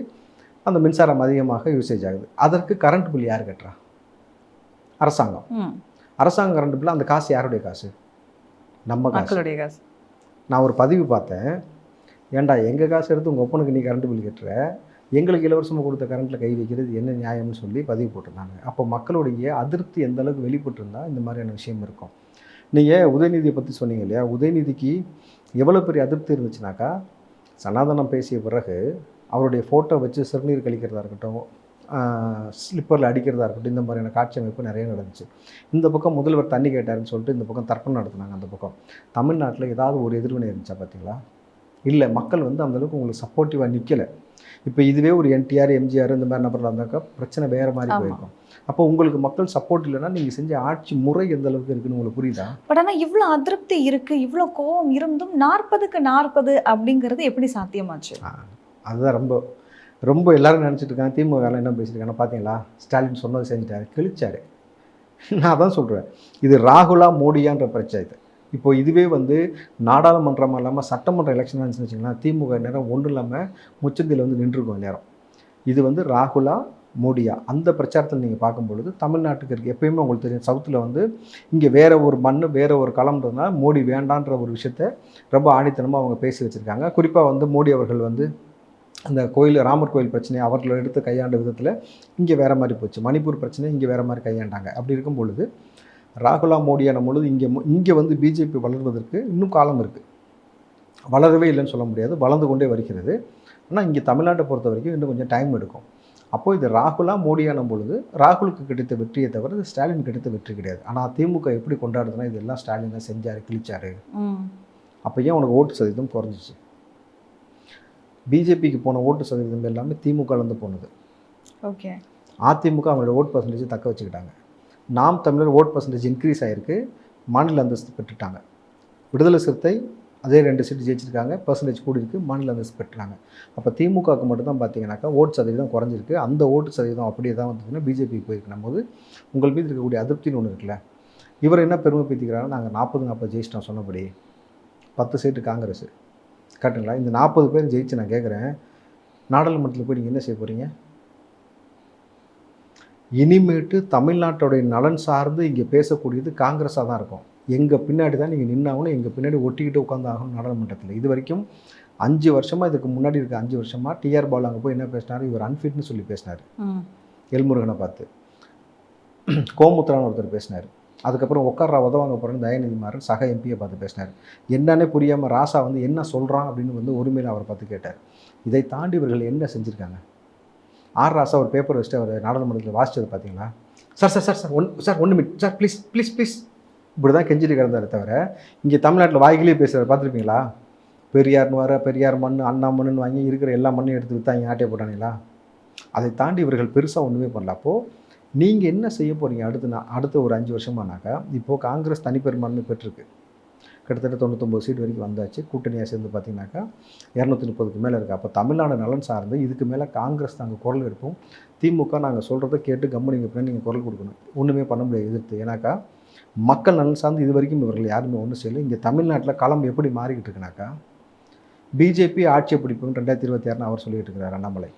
அந்த மின்சாரம் அதிகமாக யூசேஜ் ஆகுது. அதற்கு கரண்ட் பில் யார் கட்டுறா? அரசாங்கம். அரசாங்கம் கரண்ட் பில், அந்த காசு யாருடைய காசு? நம்ம காசு. மக்களுடைய காசு. நான் ஒரு பதிவு பார்த்தேன். ஏன்டா எங்கள் காசு எடுத்து உங்கள் ஒப்பனுக்கு நீ கரண்ட் பில் கட்டுற, எங்களுக்கு இலவசமாக கொடுத்த கரண்ட்டில் கை வைக்கிறது என்ன நியாயம்னு சொல்லி பதிவு போட்டிருந்தாங்க. அப்போ மக்களுடைய அதிருப்தி எந்த அளவுக்கு வெளிப்பட்டிருந்தா இந்த மாதிரியான விஷயம் இருக்கும். நீங்கள் உதயநிதியை பற்றி சொன்னீங்க இல்லையா? உதயநிதிக்கு எவ்வளோ பெரிய அதிருப்தி இருந்துச்சுனாக்கா, சனாதனம் பேசிய பிறகு அவருடைய ஃபோட்டோ வச்சு சிறுநீர் கழிக்கிறதா இருக்கட்டும், ஸ்லிப்பரில் அடிக்கிறதா இருக்கட்டும், இந்த மாதிரியான காட்சி அமைப்பு நிறைய நடந்துச்சு. இந்த பக்கம் முதல்வர் தண்ணி கேட்டாருன்னு சொல்லிட்டு இந்த பக்கம் தர்ப்பணம் நடத்துனாங்க. அந்த பக்கம் தமிழ்நாட்டில் ஏதாவது ஒரு எதிர்வினை இருந்துச்சா பார்த்தீங்களா? இல்லை. மக்கள் வந்து அந்தளவுக்கு உங்களுக்கு சப்போர்ட்டிவாக நிற்கலை. இப்போ இதுவே ஒரு என்டிஆர், எம்ஜிஆர் இந்த மாதிரி நபர்கள் இருந்தாக்கா பிரச்சனை வேறு மாதிரி போயிருக்கும். அப்போ உங்களுக்கு மக்கள் சப்போர்ட் இல்லைன்னா நீங்கள் செஞ்ச ஆட்சி முறை எந்த அளவுக்கு இருக்குன்னு உங்களுக்கு புரியுதா? பட் ஆனால் இவ்வளோ அதிருப்தி இருக்குது, இவ்வளோ கோவம் இருந்தும் 40க்கு 40 அப்படிங்கிறது எப்படி சாத்தியமாச்சு? அதுதான் ரொம்ப ரொம்ப எல்லாரும் நினச்சிட்டு இருக்காங்க. திமுக என்ன பேசியிருக்காங்கன்னா பார்த்தீங்களா, ஸ்டாலின் சொன்னது செஞ்சுட்டாரு, கிழிச்சாரு. நான் அதான் சொல்கிறேன். இது ராகுலா மோடியான்ற பிரச்சனை. இது இப்போ இதுவே வந்து நாடாளுமன்றமாக இல்லாமல் சட்டமன்ற எலெக்ஷன் இருந்துச்சுன்னு வச்சுங்களேன், திமுக நேரம் ஒன்றும் இல்லாமல் முச்சந்தியில் வந்து நின்றுருக்கும் நேரம். இது வந்து ராகுலா மோடியா அந்த பிரச்சாரத்தில் நீங்கள் பார்க்கும்பொழுது தமிழ்நாட்டுக்கு இருக்குது. எப்பயுமே உங்களுக்கு தெரியும், சவுத்தில் வந்து இங்கே வேறு ஒரு மண், வேறு ஒரு களம்ன்றதுனால மோடி வேண்டான்ற ஒரு விஷயத்த ரொம்ப ஆணித்தனமாக அவங்க பேசி வச்சுருக்காங்க. குறிப்பாக வந்து மோடி அவர்கள் வந்து அந்த கோயில், ராமர் கோயில் பிரச்சனையை அவர்கள் எடுத்து கையாண்ட விதத்தில் இங்கே வேறு மாதிரி போச்சு. மணிப்பூர் பிரச்சனை இங்கே வேறு மாதிரி கையாண்டாங்க. அப்படி இருக்கும் பொழுது ராகுலா மோடியான பொழுது இங்கே வந்து பிஜேபி வளர்வதற்கு இன்னும் காலம் இருக்குது. வளரவே இல்லைன்னு சொல்ல முடியாது, வளர்ந்து கொண்டே வருகிறது. ஆனால் இங்கே தமிழ்நாட்டை பொறுத்த வரைக்கும் இன்னும் கொஞ்சம் டைம் எடுக்கும். அப்போது இது ராகுலா மோடியான பொழுது ராகுலுக்கு கிடைத்த வெற்றியை தவிர இது ஸ்டாலின் கிடைத்த வெற்றி கிடையாது. ஆனால் திமுக எப்படி கொண்டாடுதுன்னா, இதெல்லாம் ஸ்டாலின் தான் செஞ்சார், கிழிச்சார். அப்போ ஏன் உனக்கு ஓட்டு சதவீதம் குறைஞ்சிச்சு? பிஜேபிக்கு போன ஓட்டு சதவீதம் எல்லாமே திமுகலேருந்து போனது. ஓகே. அதிமுக அவங்களோட ஓட் பர்சன்டேஜ் தக்க வச்சுக்கிட்டாங்க. நாம் தமிழர் ஓட் பர்சன்டேஜ் இன்க்ரீஸ் ஆகிருக்கு, மாநில அந்தஸ்து பெற்றுட்டாங்க. விடுதலை சிறுத்தை அதே 2 சீட்டு ஜெயிச்சிருக்காங்க, பர்சன்டேஜ் கூடியிருக்கு, மாநில அந்தஸ்து பெற்றுறாங்க. அப்போ திமுகவுக்கு மட்டும்தான் பார்த்தீங்கன்னாக்கா ஓட்டு சதவீதம் குறைஞ்சிருக்கு. அந்த ஓட்டு சதவீதம் அப்படியே தான் வந்துச்சுன்னா பிஜேபிக்கு போயிருக்கணும் போது உங்கள் மீது இருக்கக்கூடிய அதிருப்தின்னு ஒன்று இருக்குல்ல. இவர் என்ன பெருமை பேத்திக்கிறாங்கன்னா, நாங்கள் 40 ஜெயிச்சிட்டோம் சொன்னபடி 10 சீட்டு காங்கிரஸ் கட்டுங்களா. இந்த 40 பேர் ஜெயிச்சு நான் கேட்குறேன், நாடாளுமன்றத்தில் போய் நீங்கள் என்ன செய்ய போகிறீங்க? இனிமேட்டு தமிழ்நாட்டுடைய நலன் சார்ந்து இங்கே பேசக்கூடியது காங்கிரஸாக தான் இருக்கும். எங்கள் பின்னாடி தான் நீங்கள் நின்னாகணும், எங்கள் பின்னாடி ஒட்டிக்கிட்டு உட்காந்து ஆகணும் நாடாளுமன்றத்தில். இது வரைக்கும் 5 வருஷமாக, இதுக்கு முன்னாடி இருக்க 5 வருஷமாக டிஆர் பாலு அங்கே போய் என்ன பேசினார்? இவர் அன்ஃபிட்னு சொல்லி பேசினார். எல்முருகனை பார்த்து. கோமுத்ரான்னு ஒருத்தர் பேசினார். அதுக்கப்புறம் உட்கார்றா உதவாங்க போகிறேன்னு தயாநிதி மாறன் சக எம்பியை பார்த்து பேசினார். என்னன்னே புரியாமல் ராசா வந்து என்ன சொல்கிறான் அப்படின்னு வந்து உரிமையில் அவரை பார்த்து கேட்டார். இதை தாண்டி இவர்கள் என்ன செஞ்சுருக்காங்க? ராசா ஒரு பேப்பர் வச்சுட்டு அவர் நாடாளுமன்றத்தில் வாசித்தது பார்த்தீங்களா? சார் 1 மினிட் சார், ப்ளீஸ் இப்படி தான் கெஞ்சிட்டு கிடந்தார் தவிர இங்கே தமிழ்நாட்டில் வாய்களே பேசுகிறார் பார்த்துருப்பீங்களா? பெரியார்னு வர பெரியார் மண், அண்ணா மண்ணுன்னு வாங்கி இருக்கிற எல்லா மண்ணையும் எடுத்து விற்றாங்க, ஆட்டையை போட்டாங்களா? அதை தாண்டி இவர்கள் பெருசாக ஒன்றுமே பண்ணல. அப்போது நீங்கள் என்ன செய்ய போகிறீங்க அடுத்த ஒரு 5 வருஷமானாக்கா? இப்போது காங்கிரஸ் தனிப்பெரும்பான்மை பெற்றிருக்கு, கிட்டத்தட்ட 99 சீட் வரைக்கும் வந்தாச்சு. கூட்டணியாக சேர்ந்து பார்த்தீங்கன்னாக்கா 230க்கு மேலே இருக்குது. அப்போ தமிழ்நாடு நலன் சார்ந்து இதுக்கு மேலே காங்கிரஸ் நாங்கள் குரல் எடுப்போம், திமுக நாங்கள் சொல்கிறத கேட்டு கம்முனிங்க பின்னாடி நீங்கள் குரல் கொடுக்கணும். ஒன்றுமே பண்ண முடியாது எதிர்த்து. ஏன்னாக்கா மக்கள் நலன் சார்ந்து இது வரைக்கும் இவர்கள் யாருமே ஒன்றும் செய்யலை. இங்கே தமிழ்நாட்டில் களம் எப்படி மாறிக்கிட்டு இருக்குனாக்கா, பிஜேபி ஆட்சியை பிடிப்புன்னு 2026 அவர் சொல்லிகிட்டு இருக்கிறார் அண்ணாமலை.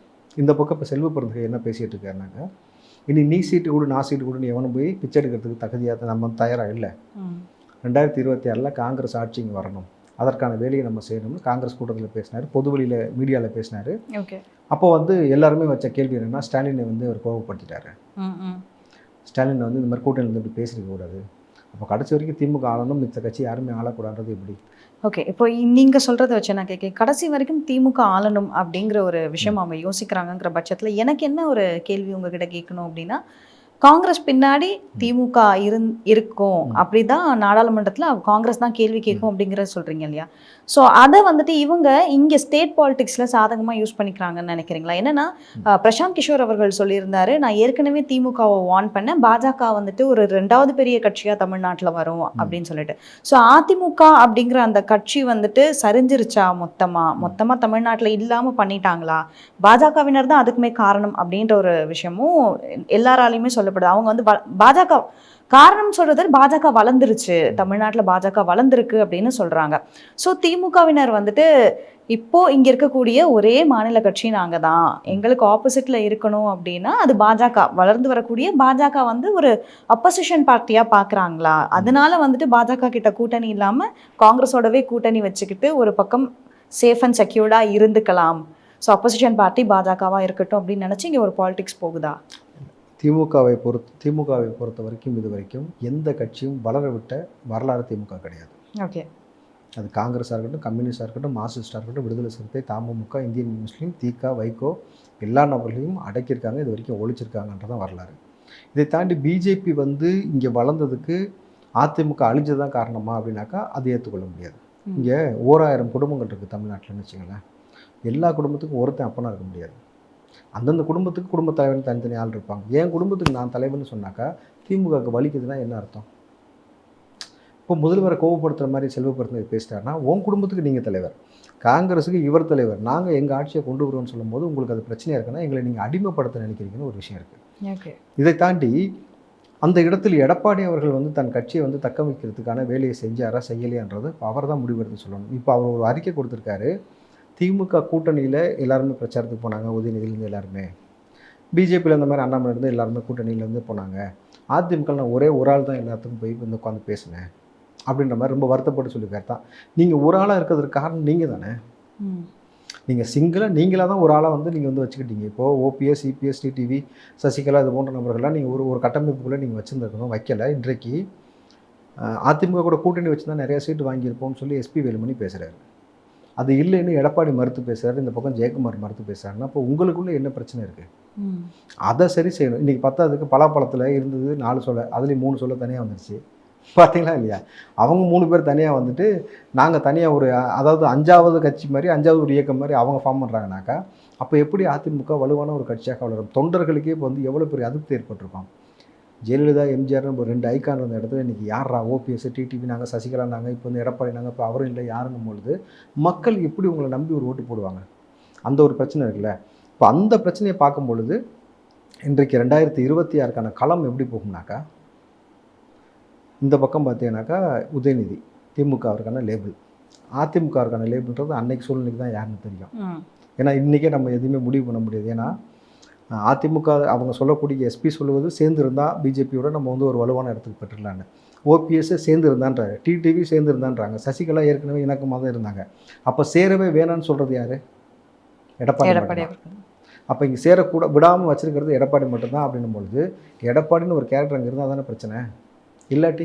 இந்த பக்கம் இப்போ செல்வ பிறந்தகை என்ன பேசிகிட்டு இருக்காருனாக்கா, இனி நீ சீட்டு கூட நான் சீட்டு கூட நீ எவனும் போய் பிச்சை எடுக்கிறதுக்கு தகுதியாக நம்ம தயாராக இல்லை. 2026 காங்கிரஸ் ஆட்சி இங்கே வரணும், அதற்கான வேலையை நம்ம செய்யணும்னு காங்கிரஸ் கூட்டத்தில் பேசினார், பொதுவெளியில் மீடியாவில் பேசினார். அப்போ வந்து எல்லாருமே வச்ச கேள்வி என்னென்னா, ஸ்டாலினை வந்து அவர் கோபப்படுத்திட்டாரு. ஸ்டாலினை வந்து இந்த மாதிரி கூட்டணியில் இப்படி பேசியிருக்க கூடாது. அப்போ கடைசி வரைக்கும் திமுக ஆளணும், மித்த கட்சி யாருமே ஆளக்கூடாது எப்படி? ஓகே. இப்போ நீங்கள் சொல்கிறத வச்சு நான் கேட்க, கடைசி வரைக்கும் திமுக ஆளணும் அப்படிங்கிற ஒரு விஷயம் அவங்க யோசிக்கிறாங்கங்கிற பட்சத்தில் எனக்கு என்ன ஒரு கேள்வி உங்ககிட்ட கேட்கணும் அப்படின்னா, காங்கிரஸ் பின்னாடி திமுக இருக்கும் அப்படிதான் நாடாளுமன்றத்துல காங்கிரஸ் தான் கேள்வி கேட்கும் அப்படிங்கறத சொல்றீங்க இல்லையா? ஸோ அதை வந்துட்டு இவங்க இங்க ஸ்டேட் பாலிடிக்ஸ்ல சாதகமா யூஸ் பண்ணிக்கிறாங்கன்னு நினைக்கிறீங்களா? என்னன்னா பிரசாந்த் கிஷோர் அவர்கள் சொல்லியிருந்தாரு, நான் ஏற்கனவே திமுகவை வார்ன் பண்ணேன், பாஜக வந்துட்டு ஒரு 2வது பெரிய கட்சியா தமிழ்நாட்டுல வரும் அப்படின்னு சொல்லிட்டு. ஸோ அதிமுக அப்படிங்கிற அந்த கட்சி வந்துட்டு சரிஞ்சிருச்சா? மொத்தமா தமிழ்நாட்டுல இல்லாம பண்ணிட்டாங்களா? பாஜகவினர் தான் அதுக்குமே காரணம் அப்படின்ற ஒரு விஷயமும் எல்லாராலையுமே சொல்லப்படுது. அவங்க வந்து பாஜக காரணம் சொல்றது, பாஜக வளர்ந்துருச்சு, தமிழ்நாட்டில் பாஜக வளர்ந்துருக்கு அப்படின்னு சொல்றாங்க. ஸோ திமுகவினர் வந்துட்டு இப்போ இங்க இருக்கக்கூடிய ஒரே மாநில கட்சி நாங்க தான், எங்களுக்கு ஆப்போசிட்ல இருக்கணும் அப்படின்னா அது பாஜக, வளர்ந்து வரக்கூடிய பாஜக வந்து ஒரு அப்போசிஷன் பார்ட்டியா பாக்குறாங்களா? அதனால வந்துட்டு பாஜக கிட்ட கூட்டணி இல்லாம காங்கிரஸோடவே கூட்டணி வச்சுக்கிட்டு ஒரு பக்கம் சேஃப் அண்ட் செக்யூர்டா இருந்துக்கலாம், ஸோ அப்போசிஷன் பார்ட்டி பாஜகவா இருக்கட்டும் அப்படின்னு நினைச்சு இங்க ஒரு பாலிடிக்ஸ் போகுதா? திமுகவை பொறுத்த வரைக்கும் இது வரைக்கும் எந்த கட்சியும் வளர விட்ட வரலாறு திமுக கிடையாது. ஓகே, அது காங்கிரஸாக இருக்கட்டும், கம்யூனிஸ்டாக இருக்கட்டும், மார்க்சிஸ்டாக இருக்கட்டும், விடுதலை சிறுத்தை, தமுமுக, இந்தியன் முஸ்லீம், திக, வைகோ எல்லா நபர்களையும் அடக்கியிருக்காங்க, இது வரைக்கும் ஒழிச்சிருக்காங்கன்றதான் வரலாறு. இதை தாண்டி பிஜேபி வந்து இங்கே வளர்ந்ததுக்கு அதிமுக அழிஞ்சதான் காரணமா அப்படின்னாக்கா அது ஏற்றுக்கொள்ள முடியாது. இங்கே 1000 குடும்பங்கள் இருக்குது தமிழ்நாட்டில்னு வச்சுங்களேன். எல்லா குடும்பத்துக்கும் ஒருத்தன் அப்பனா இருக்க முடியாது. அந்தந்த குடும்பத்துக்கு குடும்ப தலைவன் தனித்தனி ஆள் இருப்பாங்க. என் குடும்பத்துக்கு நான் தலைவர்னு சொன்னாக்கா திமுகவுக்கு வலிக்குதுன்னா என்ன அர்த்தம்? இப்போ முதல்வரை கோவப்படுத்துகிற மாதிரி செல்வப்படுத்த பேசிட்டாருன்னா உன் குடும்பத்துக்கு நீங்கள் தலைவர், காங்கிரஸுக்கு இவர் தலைவர், நாங்கள் எங்கள் ஆட்சியை கொண்டு வருவோம்னு சொல்லும்போது உங்களுக்கு அது பிரச்சனையாக இருக்குன்னா எங்களை நீங்கள் அடிமைப்படுத்த நினைக்கிறீங்கன்னு ஒரு விஷயம் இருக்குது. இதை தாண்டி அந்த இடத்தில் எடப்பாடி அவர்கள் வந்து தன் கட்சியை வந்து தக்க வைக்கிறதுக்கான வேலையை செஞ்சாரா செய்யலையான்றது அவர் தான் முடிவெடுத்து சொல்லணும். இப்போ அவர் ஒரு அறிக்கை கொடுத்துருக்காரு, திமுக கூட்டணியில் எல்லாருமே பிரச்சாரத்துக்கு போனாங்க, உதயநிதியிலேருந்து எல்லாருமே, பிஜேபியில் இந்த மாதிரி அண்ணாமலையிலேருந்து எல்லாருமே கூட்டணியிலேருந்து போனாங்க, அதிமுக நான் ஒரே ஒரு ஆள் தான் எல்லாத்துக்கும் போய் வந்து உட்காந்து பேசினேன் அப்படின்ற மாதிரி ரொம்ப வருத்தப்பட்டு சொல்லியிருக்காரு. தான் நீங்கள் ஒரு ஆளாக இருக்கிறதுக்கு காரணம் நீங்கள் தானே. நீங்கள் நீங்களாக தான் ஒரு ஆளாக வந்து நீங்கள் வந்து வச்சுக்கிட்டீங்க. இப்போது ஓபிஎஸ், சிபிஎஸ், டிடிவி, சசிகலா இது போன்ற நபர்கள்லாம் நீங்கள் ஒரு கட்டமைப்புக்குள்ளே நீங்கள் வச்சுருந்துருக்கணும், வைக்கலை. இன்றைக்கு அதிமுக கூட கூட்டணி வச்சு தான் நிறையா சீட்டு வாங்கியிருப்போம்னு சொல்லி எஸ்பி வேலுமணி பேசுகிறாரு. அது இல்லைன்னு எடப்பாடி மறுத்து பேசுகிறாரு, இந்த பக்கம் ஜெயக்குமார் மறுத்து பேசுகிறாருன்னா அப்போ உங்களுக்குள்ளே என்ன பிரச்சனை இருக்குது? அதை சரி செய்யணும். இன்றைக்கி பத்தாவதுக்கு பலாப்பழத்தில் இருந்தது 4 சொல்ல, அதுலேயும் 3 சொல்ல தனியாக வந்துருச்சு, பார்த்தீங்களா இல்லையா? அவங்க 3 பேர் தனியாக வந்துட்டு நாங்கள் தனியாக ஒரு, அதாவது 5வது கட்சி மாதிரி 5வது ஒரு இயக்கம் மாதிரி அவங்க ஃபார்ம் பண்ணுறாங்கனாக்கா அப்போ எப்படி அதிமுக வலுவான ஒரு கட்சியாக வளரும்? தொண்டர்களுக்கே இப்போ வந்து எவ்வளோ பெரிய அதிருப்தி ஏற்பட்டிருக்கோம். ஜெயலலிதா, எம்ஜிஆர் நம்ம 2 ஐக்கான் இருந்த இடத்துல இன்றைக்கி யாரா ஓபிஎஸ், டிடிவி நாங்கள், சசிகலா நாங்கள், இப்போ வந்து எடப்பாடி நாங்கள், இப்போ அவரும் இல்லை யாருன்னும் பொழுது மக்கள் எப்படி உங்களை நம்பி ஒரு ஓட்டு போடுவாங்க? அந்த ஒரு பிரச்சனை இருக்குல்ல. இப்போ அந்த பிரச்சனையை பார்க்கும் பொழுது இன்றைக்கு 2026க்கான களம் எப்படி போகும்னாக்கா, இந்த பக்கம் பார்த்தீங்கன்னாக்கா உதயநிதி திமுகவிற்கான லேபிள், அதிமுகவிற்கான லேபிள்ன்றது அன்னைக்கு சூழ்நிலைக்கு தான் யாருன்னு தெரியும். ஏன்னா இன்றைக்கே நம்ம எதுவுமே முடிவு பண்ண முடியாது. ஏன்னா அதிமுக அவங்க சொல்லக்கூடிய எஸ்பி சொல்லுவது சேர்ந்து இருந்தால் பிஜேபியோட நம்ம வந்து ஒரு வலுவான இடத்துக்கு பெற்றுலான்னு, ஓபிஎஸ் சேர்ந்து இருந்தான்றாரு, டிடிவி சேர்ந்து இருந்தான்றாங்க, சசிகலா ஏற்கனவே இணக்கமாக தான் இருந்தாங்க. அப்போ சேரவே வேணான்னு சொல்கிறது யார்? எடப்பாடி. அப்போ இங்கே சேரக்கூட விடாமல் வச்சுருக்கிறது எடப்பாடி மட்டும்தான். அப்படின்னும் பொழுது எடப்பாடின்னு ஒரு கேரக்டர் அங்கே இருந்தால் தானே பிரச்சனை, இல்லாட்டி?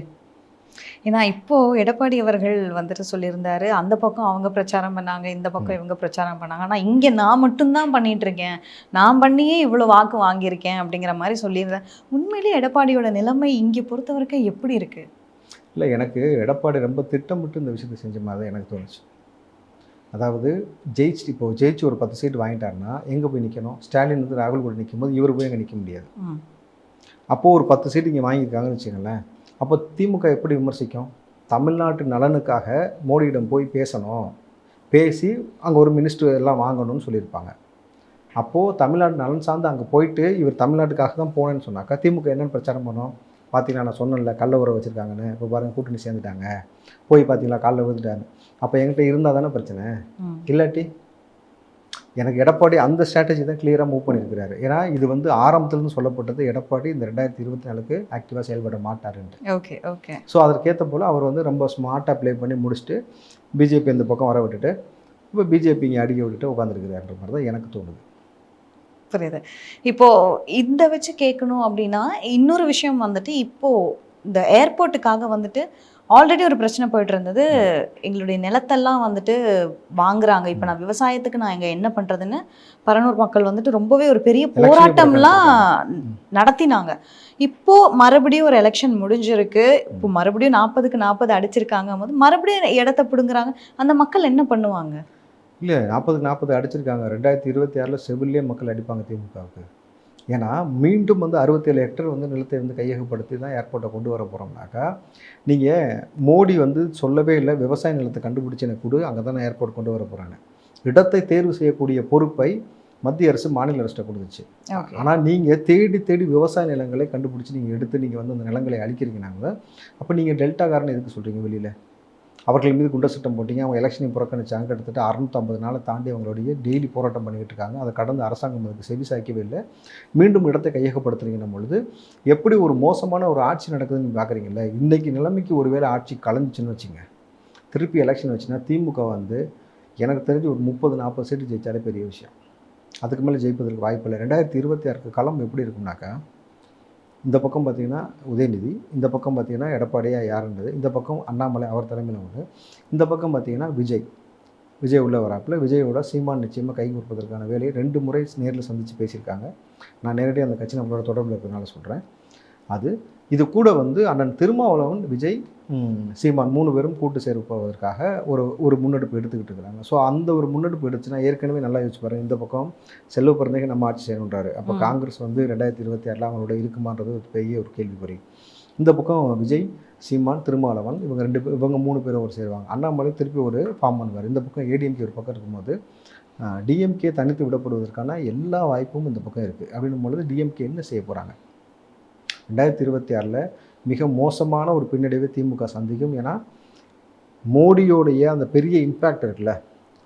ஏன்னா இப்போ எடப்பாடி அவர்கள் வந்துட்டு சொல்லியிருந்தாரு, அந்த பக்கம் அவங்க பிரச்சாரம் பண்ணாங்க, இந்த பக்கம் இவங்க பிரச்சாரம் பண்ணாங்க, ஆனால் இங்கே நான் மட்டும்தான் பண்ணிட்டு இருக்கேன், நான் பண்ணியே இவ்வளோ வாக்கு வாங்கியிருக்கேன் அப்படிங்கிற மாதிரி சொல்லியிருந்தேன். உண்மையிலேயே எடப்பாடியோட நிலைமை இங்கே பொறுத்த வரைக்கும் எப்படி இருக்கு? இல்லை, எனக்கு எடப்பாடி ரொம்ப திட்டமிட்டு இந்த விஷயத்தை செஞ்ச மாதிரி தான் எனக்கு தோணுச்சு. அதாவது ஜெயிச்சு ஒரு 10 சீட்டு வாங்கிட்டாருன்னா எங்கே போய் நிற்கணும்? ஸ்டாலின் வந்து ராகுல் கூட நிற்கும் போது இவர் போய் அங்கே நிற்க முடியாது. அப்போது ஒரு 10 சீட்டு இங்கே வாங்கியிருக்காங்கன்னு வச்சுக்கோங்களேன். அப்போ திமுக எப்படி விமர்சிக்கும்? தமிழ்நாட்டு நலனுக்காக மோடியிடம் போய் பேசணும், பேசி அங்கே ஒரு மினிஸ்டர் எல்லாம் வாங்கணும்னு சொல்லியிருப்பாங்க. அப்போது தமிழ்நாடு நலன் சார்ந்து அங்கே போயிட்டு இவர் தமிழ்நாட்டுக்காக தான் போனேன்னு சொன்னாக்கா திமுக என்னென்னு பிரச்சாரம் பண்ணோம்? பார்த்தீங்கன்னா நான் சொன்னேன்ல கள்ள உறவு வச்சுருக்காங்கன்னு, இப்போ பாருங்கள் கூட்டணி சேர்ந்துட்டாங்க, போய் பார்த்தீங்களா காலில் விழுந்துட்டாரு. அப்போ என்கிட்ட இருந்தால் தானே பிரச்சனை, இல்லாட்டி? எனக்கு எடப்பாடி அந்த ஸ்ட்ராட்டஜி தான் கிளியராக மூவ் பண்ணியிருக்கிறாரு. ஏன்னா இது வந்து ஆரம்பத்துலேருந்து சொல்லப்பட்டது எடப்பாடி இந்த 2024க்கு ஆக்டிவாக செயல்பட மாட்டாருன்ட்டு. ஓகே. ஸோ அதற்கேற்ற போல் அவர் வந்து ரொம்ப ஸ்மார்ட்டாக ப்ளே பண்ணி முடிச்சுட்டு பிஜேபி இந்த பக்கம் வர விட்டுட்டு இப்போ பிஜேபி இங்கே அடிக்க விட்டுட்டு உட்காந்துருக்குறாருன்ற மாதிரி தான் எனக்கு தோணுது. புரியுது. இப்போ இந்த வச்சு கேட்கணும் அப்படின்னா இன்னொரு விஷயம் வந்துட்டு, இப்போ இந்த ஏர்போர்ட்டுக்காக வந்துட்டு ஆல்ரெடி ஒரு பிரச்சனை போயிட்டு இருந்தது. எங்களுடைய நிலத்தெல்லாம் வந்துட்டு வாங்குறாங்க. இப்போ நான் விவசாயத்துக்கு நான் இங்கே என்ன பண்ணுறதுன்னு பரனூர் மக்கள் வந்துட்டு ரொம்பவே ஒரு பெரிய போராட்டம்லாம் நடத்தினாங்க. இப்போ மறுபடியும் ஒரு எலெக்ஷன் முடிஞ்சிருக்கு. இப்போ மறுபடியும் 40க்கு 40 அடிச்சிருக்காங்க போது மறுபடியும் இடத்த பிடுங்குறாங்க. அந்த மக்கள் என்ன பண்ணுவாங்க? இல்லை, 40க்கு 40 அடிச்சிருக்காங்க. 2026 செவிலே மக்கள் அடிப்பாங்க திமுகவுக்கு. ஏன்னா மீண்டும் வந்து 67 ஹெக்டர் வந்து நிலத்தை வந்து கையகப்படுத்தி தான் ஏர்போர்ட்டை கொண்டு வர போகிறோம்னாக்கா, நீங்கள் மோடி வந்து சொல்லவே இல்லை விவசாய நிலத்தை கண்டுபிடிச்சி எனக்கு கொடு, அங்கே தான் நான் ஏர்போர்ட் கொண்டு வர போகிறேன்னு. இடத்தை தேர்வு செய்யக்கூடிய பொறுப்பை மத்திய அரசு மாநில அரசிட்ட கொடுத்துச்சு. ஆனால் நீங்கள் தேடி தேடி விவசாய நிலங்களை கண்டுபிடிச்சி நீங்கள் எடுத்து நீங்கள் வந்து அந்த நிலங்களை அழிக்கிறீங்கன்னாங்க. அப்போ நீங்கள் டெல்டாக்காரன்னு எதுக்கு சொல்கிறீங்க வெளியில்? அவர்கள் மீது குண்டர் சட்டம் போட்டிங்க, அவங்க எலெக்ஷனை புறக்கணிச்சாங்க. கிட்டத்தட்ட 650 நாளை தாண்டி அவங்களுடைய டெய்லி போராட்டம் பண்ணிக்கிட்டு இருக்காங்க. அதை கடந்த அரசாங்கம் அதுக்கு செவி சாய்க்கவே இல்லை. மீண்டும் இடத்தை கையகப்படுத்துறீங்கன்னும் பொழுது எப்படி ஒரு மோசமான ஒரு ஆட்சி நடக்குதுன்னு பார்க்குறீங்கல்ல. இன்றைக்கி நிலைமைக்கு ஒருவேளை ஆட்சி கலைஞ்சிச்சுன்னு வச்சுங்க, திருப்பி எலெக்ஷன் வச்சுன்னா திமுக வந்து எனக்கு தெரிஞ்சு ஒரு 30-40 சீட்டு ஜெயிச்சாலே பெரிய விஷயம். அதுக்கு மேலே ஜெயிப்பதற்கு வாய்ப்பு இல்லை. 2026 களம் எப்படி இருக்கும்னாக்கா, இந்த பக்கம் பார்த்திங்கன்னா உதயநிதி, இந்த பக்கம் பார்த்திங்கன்னா எடப்பாடியா யாருன்றது, இந்த பக்கம் அண்ணாமலை அவர் தலைமையில் ஒன்று, இந்த பக்கம் பார்த்திங்கன்னா விஜய் உள்ள வராப்பில். விஜயோட சீமான் நிச்சயமாக கை கொடுப்பதற்கான வேலையை 2 முறை நேரில் சந்தித்து பேசியிருக்காங்க. நான் நேரடியாக அந்த கட்சி நம்மளோட தொடர்பில் இருக்கிறதுனால சொல்கிறேன். இது கூட வந்து அண்ணன் திருமாவளவன், விஜய், சீமான் 3 பேரும் கூட்டு சேர்ப்பதற்காக ஒரு முன்னெடுப்பு எடுத்துக்கிட்டு இருக்கிறாங்க. ஸோ அந்த ஒரு முன்னெடுப்பு எடுத்துன்னா ஏற்கனவே நல்லா யோசிச்சு பாருங்கள். இந்த பக்கம் செல்வ பிறந்தகை நம்ம ஆட்சி செய்யணுன்றாரு. அப்போ காங்கிரஸ் வந்து 2026 அவங்களோட இருக்குமான்றது ஒரு பெரிய ஒரு கேள்விக்குறி. இந்த பக்கம் விஜய், சீமான், திருமாவளவன் இவங்க 3 பேரும் ஒரு சேருவாங்க. அண்ணாமலை திருப்பி ஒரு ஃபார்ம் பண்ணுவார். இந்த பக்கம் ஏடிஎம்கே ஒரு பக்கம் இருக்கும்போது டிஎம்கே தனித்து விடப்படுவதற்கான எல்லா வாய்ப்பும் இந்த பக்கம் இருக்குது. அப்படின்னும் பொழுது டிஎம்கே என்ன செய்ய போகிறாங்க? 2026 மிக மோசமான ஒரு பின்னடைவை திமுக சந்திக்கும். ஏன்னா மோடியோடைய அந்த பெரிய இம்பேக்ட் இருக்குல்ல,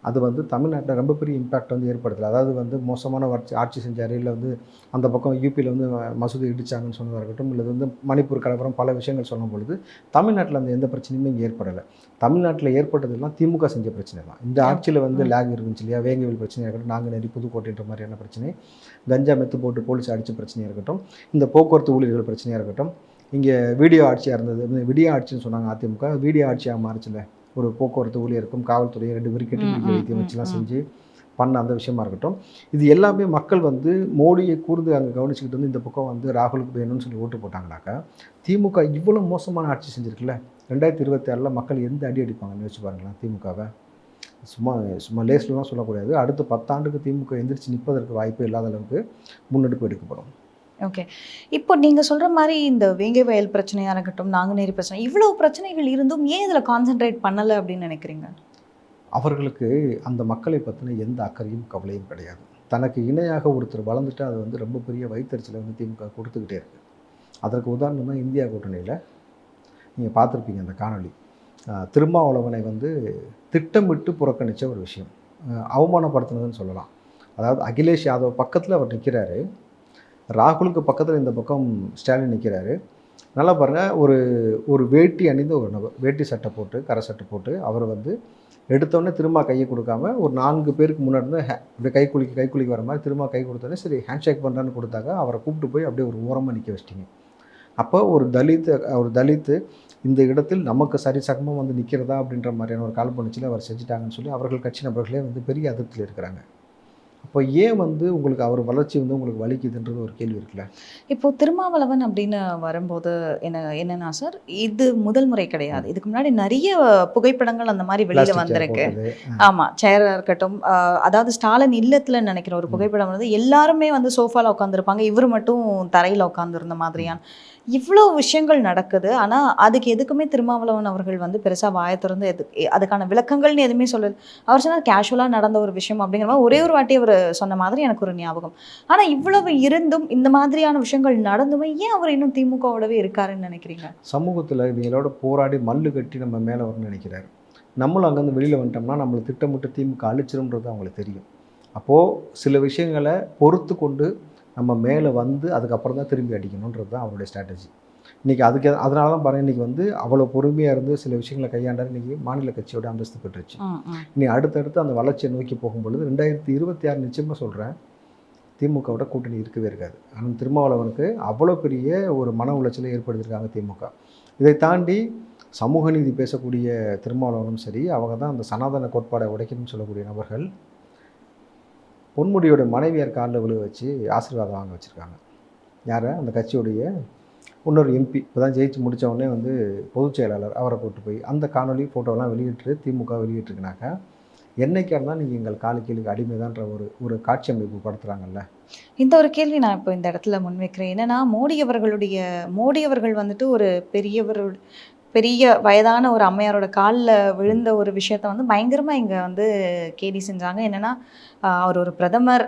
அது வந்து தமிழ்நாட்டில் ரொம்ப பெரிய இம்பேக்ட் வந்து ஏற்படுத்தலை. அதாவது வந்து மோசமான ஆட்சி செஞ்சார், இல்லை வந்து அந்த பக்கம் யூபியில் வந்து மசூதி இடிச்சாங்கன்னு சொன்னதாக இருக்கட்டும், இல்லை வந்து மணிப்பூர் கலவரம் பல விஷயங்கள் சொல்லும் பொழுது தமிழ்நாட்டில் அந்த எந்த பிரச்சனையுமே இங்கே ஏற்படலை. தமிழ்நாட்டில் ஏற்பட்டதெல்லாம் திமுக செஞ்ச பிரச்சனை தான். இந்த ஆட்சியில் வந்து லேக் இருந்துச்சு இல்லையா, வேங்கவில் பிரச்சனையாக இருக்கட்டும், நாங்குநேரி புதுக்கோட்டைன்ற மாதிரியான பிரச்சனை, கஞ்சா மெத்து போட்டு போலீஸ் அடித்த பிரச்சனையாக இருக்கட்டும், இந்த போக்குவரத்து ஊழியர்கள் பிரச்சனையாக இருக்கட்டும், இங்கே வீடியோ ஆட்சியாக இருந்தது, விடிய ஆட்சின்னு சொன்னாங்க அதிமுக, வீடியோ ஆட்சியாக மாறிச்சில்ல. ஒரு போக்குவரத்து ஊழியருக்கும் காவல்துறையை 2 பேரும் கெட்டுப்பிடிக்க வைத்தியம் வச்சுலாம் செஞ்சு பண்ண அந்த விஷயமா இருக்கட்டும், இது எல்லாமே மக்கள் வந்து மோடியை கூர்ந்து அங்கே கவனிச்சுக்கிட்டு வந்து இந்த பக்கம் வந்து ராகுலுக்கு வேணும்னு சொல்லி ஓட்டு போட்டாங்கனாக்கா, திமுக இவ்வளோ மோசமான ஆட்சி செஞ்சுருக்குல்ல, 2026 மக்கள் எந்த அடி அடிப்பாங்கன்னு யோசிச்சு பாருங்களேன். திமுகவை சும்மா லேஸ்லாம் சொல்லக்கூடாது. அடுத்த 10 ஆண்டுக்கு திமுக எந்திரிச்சு நிற்பதற்கு வாய்ப்பு இல்லாத அளவுக்கு முன்னெடுப்பு எடுக்கப்படும். ஓகே, இப்போ நீங்கள் சொல்கிற மாதிரி இந்த வேங்கை வயல் பிரச்சனையாக இருக்கட்டும், நாங்குநேரி பிரச்சனை, இவ்வளோ பிரச்சனைகள் இருந்தும் ஏன் இதில் கான்சென்ட்ரேட் பண்ணலை அப்படின்னு நினைக்கிறீங்க? அவர்களுக்கு அந்த மக்களை பற்றின எந்த அக்கறையும் கவலையும் கிடையாது. தனக்கு இணையாக ஒருத்தர் வளர்ந்துட்டு அது வந்து ரொம்ப பெரிய வைத்தறிச்சலை வந்து திமுக கொடுத்துக்கிட்டே இருக்குது. அதற்கு உதாரணம் தான் இந்தியா கூட்டணியில் நீங்கள் பார்த்துருப்பீங்க அந்த காணொலி. திருமாவளவனை வந்து திட்டமிட்டு புறக்கணித்த ஒரு விஷயம், அவமானப்படுத்தினதுன்னு சொல்லலாம். அதாவது அகிலேஷ் யாதவ் பக்கத்தில் அவர் நிற்கிறாரு, ராகுலுக்கு பக்கத்தில் இந்த பக்கம் ஸ்டாலின் நிற்கிறாரு. நல்லா பாருங்கள், ஒரு வேட்டி அணிந்த ஒரு நபர், வேட்டி சட்டை போட்டு கரை சட்டை போட்டு அவர் வந்து எடுத்தோடனே திரும்ப கையை கொடுக்காம ஒரு 4 பேருக்கு முன்னாடி இருந்து அப்படியே கைக்குலிக்கு வர மாதிரி திரும்ப கை கொடுத்தோடனே சரி ஹேண்ட் ஷேக் பண்ணுறான்னு கொடுத்தாங்க. அவரை கூப்பிட்டு போய் அப்படியே ஒரு ஓரமாக நிற்க வச்சிட்டிங்க. அப்போ ஒரு தலித்து இந்த இடத்தில் நமக்கு சரி சகமாக வந்து நிற்கிறதா அப்படின்ற மாதிரியான ஒரு கால்பனிச்சில் அவர் செஞ்சுட்டாங்கன்னு சொல்லி அவர்கள் கட்சி நபர்களே வந்து பெரிய அதிருப்தியில் இருக்கிறாங்க. அப்போ ஏன் வந்து உங்களுக்கு அவர் வளர்ச்சி வந்து உங்களுக்கு வலிக்குதுன்றது ஒரு கேள்வி இருக்குல்ல. இப்போ திருமாவளவன் அப்படின்னு வரும்போது என்னன்னா சார், இது முதல் முறை கிடையாது. இதுக்கு முன்னாடி நிறைய புகைப்படங்கள் அந்த மாதிரி வெளியில வந்திருக்கு. ஆமா, சேரா இருக்கட்டும், அதாவது ஸ்டாலின் இல்லத்துல நினைக்கிற ஒரு புகைப்படம் வந்து எல்லாருமே வந்து சோஃபால உட்காந்துருப்பாங்க, இவர் மட்டும் தரையில உட்காந்துருந்த மாதிரியான இவ்வளோ விஷயங்கள் நடக்குது. ஆனால் அதுக்கு எதுக்குமே திருமாவளவன் அவர்கள் வந்து பெருசாக வாயை திறந்து அதுக்கான விளக்கங்கள்னு எதுவுமே சொல்லல. அவர் சொன்னால் கேஷுவலாக நடந்த ஒரு விஷயம் அப்படிங்கிற மாதிரி ஒரே ஒரு வாட்டி அவர் சொன்ன மாதிரி எனக்கு ஒரு ஞாபகம். ஆனால் இவ்வளவு இருந்தும் இந்த மாதிரியான விஷயங்கள் நடந்துமே ஏன் அவர் இன்னும் திமுகவோடவே இருக்காருன்னு நினைக்கிறீங்க? சமூகத்தில் இவங்களோட போராடி மல்லு கட்டி நம்ம மேலே வரணும்னு நினைக்கிறாரு. நம்மளும் அங்கேருந்து வெளியில் வந்துட்டோம்னா நம்மளை திட்டமிட்டு திமுக அழிச்சிரும்ன்றது அவங்களுக்கு தெரியும். அப்போது சில விஷயங்களை பொறுத்து கொண்டு நம்ம மேலே வந்து அதுக்கப்புறம் தான் திரும்பி அடிக்கணுன்றது தான் அவருடைய ஸ்ட்ராட்டஜி. இன்றைக்கி அதனால தான் பாருங்கள், இன்றைக்கி வந்து அவ்வளோ பொறுமையாக இருந்து சில விஷயங்களை கையாண்டார். இன்றைக்கி மாநில கட்சியோட அந்தஸ்து பெற்றுச்சு. இனி அடுத்தடுத்து அந்த வளர்ச்சியை நோக்கி போகும்பொழுது 2026 நிச்சயமாக சொல்கிறேன், திமுகவோட கூட்டணி இருக்கவே இருக்காது. ஆனால் திருமாவளவனுக்கு அவ்வளோ பெரிய ஒரு மன உளைச்சலை ஏற்படுத்தியிருக்காங்க திமுக. இதை தாண்டி சமூக நீதி பேசக்கூடிய திருமாவளவனும் சரி, அவங்க தான் அந்த சனாதன கோட்பாடை உடைக்கணும்னு சொல்லக்கூடிய நபர்கள் பொன்முடியோட மனைவியார் காலில் விழுக வச்சு ஆசீர்வாதம் வாங்க வச்சுருக்காங்க. யாரை? அந்த கட்சியுடைய இன்னொரு எம்பி இப்போ தான் ஜெயிச்சு முடித்த உடனே வந்து பொதுச் செயலாளர் அவரை கூப்பிட்டு போய் அந்த காணொலி ஃபோட்டோலாம் வெளியிட்டு திமுக வெளியிட்டிருக்குனாக்கா, என்னைக்கா இருந்தால் நீங்கள் எங்கள் காலு கீழுக்கு அடிமைதான்ற ஒரு காட்சி அமைப்பு படுத்துகிறாங்கல்ல. இந்த ஒரு கேள்வி நான் இப்போ இந்த இடத்துல முன்வைக்கிறேன். என்னன்னா மோடி அவர்கள் வந்துட்டு ஒரு பெரிய வயதான ஒரு அம்மையாரோட காலில் விழுந்த ஒரு விஷயத்த வந்து பயங்கரமாக இங்கே வந்து கேலி செஞ்சாங்க. என்னென்னா அவர் ஒரு பிரதமர்,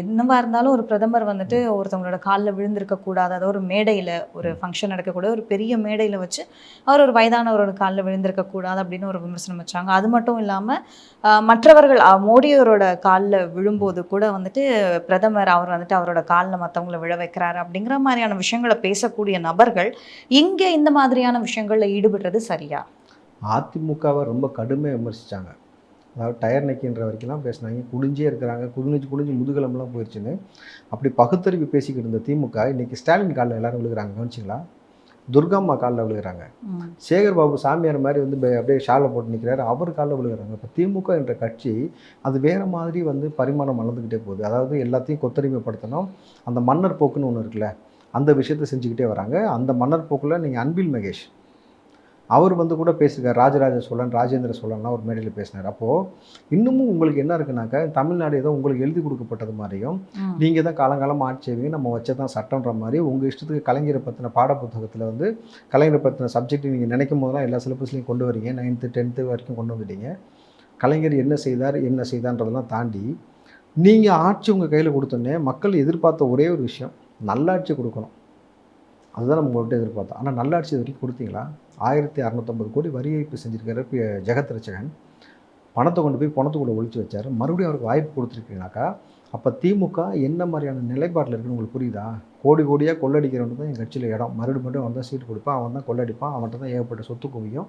என்னவா இருந்தாலும் ஒரு பிரதமர் வந்துட்டு ஒருத்தவங்களோட காலில் விழுந்திருக்கக்கூடாது. அதாவது ஒரு மேடையில் ஒரு ஃபங்க்ஷன் நடக்கக்கூடாது, ஒரு பெரிய மேடையில் வச்சு அவர் ஒரு வயதானவரோட காலில் விழுந்திருக்கக்கூடாது அப்படின்னு ஒரு விமர்சனம் வச்சாங்க. அது மட்டும் இல்லாமல் மற்றவர்கள் மோடியோரோட காலில் விழும்போது கூட வந்துட்டு பிரதமர் அவர் வந்துட்டு அவரோட காலில் மற்றவங்களை விழ வைக்கிறாரு அப்படிங்கிற மாதிரியான விஷயங்களை பேசக்கூடிய நபர்கள் இங்கே இந்த மாதிரியான விஷயங்களில் ஈடுபடுறது சரியா? அதிமுகவை ரொம்ப கடுமையாக விமர்சித்தாங்க. அதாவது டயர் நக்கின்ற வரைக்கும்லாம் பேசினாங்க. குடிஞ்சே இருக்கிறாங்க, குடிஞ்சு முதுகெலும்புலாம் போயிடுச்சுன்னு அப்படி பகுத்தறிவு பேசிக்கிட்டு இருந்த திமுக இன்றைக்கி ஸ்டாலின் காலில் எல்லாரும் விழுகிறாங்க. கவனிச்சிங்களா? துர்காம்மா காலில் விழுகிறாங்க. சேகர் பாபு சாமியார் மாதிரி வந்து அப்படியே ஷாலை போட்டு நிற்கிறாரு, அவர் காலில் விழுகிறாங்க. இப்போ திமுக என்ற கட்சி அது வேறு மாதிரி வந்து பரிமாணம் வளர்ந்துக்கிட்டே போகுது. அதாவது எல்லாத்தையும் கொத்தடிமைப்படுத்தணும். அந்த மன்னர் போக்குன்னு ஒன்று இருக்குல்ல, அந்த விஷயத்தை செஞ்சுக்கிட்டே வராங்க. அந்த மன்னர் போக்கில் நீங்கள் அன்பில் மகேஷ் அவர் வந்து கூட பேசியிருக்கார். ராஜராஜ சோழன், ராஜேந்திர சோழன்லாம் ஒரு மேடையில் பேசினார். அப்போது இன்னமும் உங்களுக்கு என்ன இருக்குனாக்கா, தமிழ்நாடு ஏதோ உங்களுக்கு எழுதி கொடுக்கப்பட்டது மாதிரியும் நீங்கள் தான் காலங்காலமாக ஆட்சி செய்வீங்க, நம்ம வச்சதான் சட்டன்ற மாதிரி உங்கள் இஷ்டத்துக்கு கலைஞரை பற்றின பாடப்புத்தகத்தில் வந்து கலைஞரை பற்றின சப்ஜெக்ட் நீங்கள் நினைக்கும் போதெல்லாம் எல்லா சிலபஸ்லையும் கொண்டு வரீங்க. 9th 10th வரைக்கும் கொண்டு வந்துட்டீங்க. கலைஞர் என்ன செய்தான்றதெல்லாம் தாண்டி நீங்கள் ஆட்சி உங்கள் கையில் கொடுத்தோன்னே மக்கள் எதிர்பார்த்த ஒரே ஒரு விஷயம், நல்லாட்சி கொடுக்கணும். அதுதான் நம்ம உங்கள்கிட்ட எதிர்பார்த்தோம். ஆனால் நல்லாட்சி இது வரைக்கும் கொடுத்தீங்களா? 1650 கோடி வரி ஏய்ப்பு செஞ்சுருக்காரு ஜெகத் ரட்சகன். பணத்தை கொண்டு போய் பணத்துக்குள்ளே ஒழிச்சு வச்சார். மறுபடியும் அவருக்கு வாய்ப்பு கொடுத்துருக்கீங்கனாக்கா, அப்போ திமுக என்ன மாதிரியான நிலைப்பாட்டில் இருக்குன்னு உங்களுக்கு புரியுதா? கோடியாக கொள்ளடிக்கிறவனுக்கு தான் என் கட்சியில் இடம். மறுபடியும் அவன் தான் சீட்டு கொடுப்பான், அவன் தான் கொள்ளடிப்பான், அவன்கிட்ட தான் ஏகப்பட்ட சொத்து குவியும்.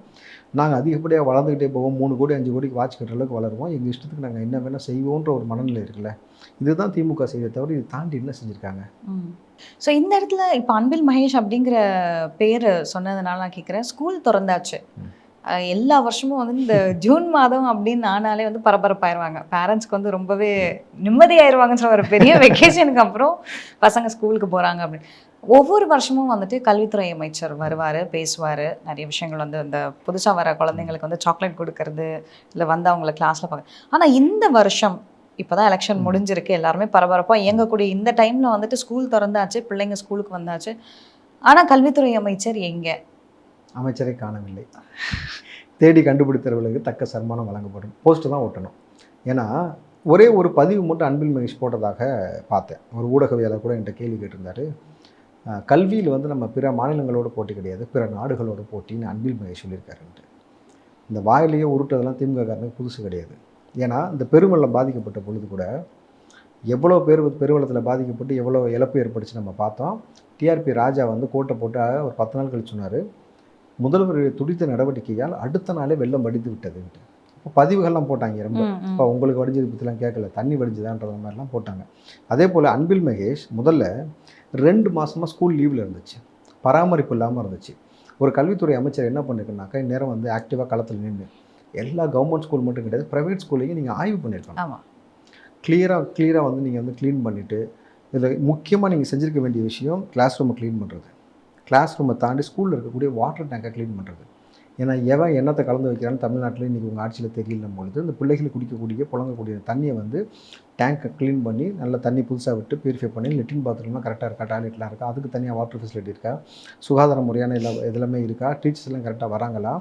நாங்கள் அதிகப்படியாக வளர்ந்துக்கிட்டே போவோம். 3 கோடி 5 கோடிக்கு வாட்ச் கட்டுற அளவுக்கு வளருவோம். எங்கள் இஷ்டத்துக்கு நாங்கள் என்ன வேணால் செய்வோன்ற ஒரு மனநிலை இருக்குல்ல, இதுதான் திமுக செய்யறதை தவிர இது தாண்டி என்ன செஞ்சுருக்காங்க? ஸோ இந்த இடத்துல இப்போ அன்பில் மகேஷ் அப்படிங்கிற பேர் சொன்னதுனால நான் கேட்குறேன், ஸ்கூல் திறந்தாச்சு. எல்லா வருஷமும் வந்து இந்த ஜூன் மாதம் அப்படின்னு ஆனாலே வந்து பரபரப்பாயிருவாங்க. பேரண்ட்ஸ்க்கு வந்து ரொம்பவே நிம்மதியாயிருவாங்கன்னு சொல்ல, ஒரு பெரிய வெக்கேஷனுக்கு அப்புறம் பசங்க ஸ்கூலுக்கு போகிறாங்க அப்படின்னு. ஒவ்வொரு வருஷமும் வந்துட்டு கல்வித்துறை அமைச்சர் வருவார், பேசுவார். நிறைய விஷயங்கள் வந்து இந்த புதுசாக வர குழந்தைங்களுக்கு வந்து சாக்லேட் கொடுக்கறது, இல்லை வந்து அவங்கள கிளாஸில் பார்க்க. ஆனால் இந்த வருஷம் இப்போ தான் எலெக்ஷன் முடிஞ்சிருக்கு, எல்லாருமே பரபரப்பாக இயங்கக்கூடிய இந்த டைமில் வந்துட்டு ஸ்கூல் திறந்தாச்சு, பிள்ளைங்க ஸ்கூலுக்கு வந்தாச்சு. ஆனால் கல்வித்துறை அமைச்சர் எங்கே? அமைச்சரை காணவில்லை. தேடி கண்டுபிடித்தவர்களுக்கு தக்க சன்மானம் வழங்கப்படும். போஸ்ட்டு தான் ஓட்டணும். ஏன்னா ஒரே ஒரு பதிவு மட்டும் அன்பில் மகேஷ் போட்டதாக பார்த்தேன். ஒரு ஊடகவியாளர் கூட என்கிட்ட கேள்வி கேட்டிருந்தார். கல்வியில் வந்து நம்ம பிற மாநிலங்களோட போட்டி கிடையாது, பிற நாடுகளோட போட்டின்னு அன்பில் மகேஷ் சொல்லியிருக்காருன்ட்டு. இந்த வாயிலேயே உருட்டுறதெல்லாம் திமுககாரனுக்கு புதுசு கிடையாது. ஏன்னா இந்த பெருவெள்ளம் பாதிக்கப்பட்ட பொழுது கூட எவ்வளோ பேர் பெருவெள்ளத்தில் பாதிக்கப்பட்டு எவ்வளோ இழப்பு ஏற்படுச்சு நம்ம பார்த்தோம். டிஆர்பி ராஜா வந்து கோட்டை போட்டு ஒரு 10 நாள் கழிச்சு சொன்னார், முதல்வருடைய துடித்த நடவடிக்கையால் அடுத்த நாளே வெள்ளம் வடித்து விட்டதுன்ட்டு. இப்போ பதிவுகள்லாம் போட்டாங்க. ரொம்ப இப்போ உங்களுக்கு வடிஞ்சது பற்றிலாம் கேட்கல, தண்ணி வடிஞ்சுதான்ற மாதிரிலாம் போட்டாங்க. அதே போல் அன்பில் மகேஷ் முதல்ல 2 மாதமாக ஸ்கூல் லீவில் இருந்துச்சு, பராமரிப்பு இல்லாமல் இருந்துச்சு. ஒரு கல்வித்துறை அமைச்சர் என்ன பண்ணிருக்குனாக்கா, இந்நேரம் வந்து ஆக்டிவாக களத்தில் நின்று எல்லா கவர்மெண்ட் ஸ்கூல் மட்டும் கிடையாது, ப்ரைவேட் ஸ்கூல்லையும் நீங்கள் ஆய்வு பண்ணியிருக்கணும். ஆமாம், கிளியராக வந்து நீங்கள் வந்து க்ளீன் பண்ணிவிட்டு, இதில் முக்கியமாக நீங்கள் செஞ்சுருக்க வேண்டிய விஷயம் கிளாஸ் ரூமை க்ளீன் பண்ணுறது. கிளாஸ் ரூமை தாண்டி ஸ்கூலில் இருக்கக்கூடிய வாட்டர் டேங்கை க்ளீன் பண்ணுறது. ஏன்னா எவன் எண்ணத்தை கலந்து வைக்கிறான்னு தமிழ்நாட்டில் இன்றைக்கி உங்கள் ஆட்சியில் தெரியல பொழுது இந்த பிள்ளைகள் குடிக்கக்கூடிய புழங்கக்கூடிய தண்ணியை வந்து டேங்கை க்ளீன் பண்ணி நல்ல தண்ணி புதுசாக விட்டு பியூரிஃபை பண்ணி லெட்டின் பாத்ரூம்லாம் கரெக்டாக இருக்கா, டாய்லெட்லாம் இருக்கா, அதுக்கு தனியாக வாட்டர் ஃபெசிலிட்டி இருக்கா, சுகாதார முறையான எல்லாமே இருக்கா, டீச்சர்ஸ் எல்லாம் கரெக்டாக வராங்களா.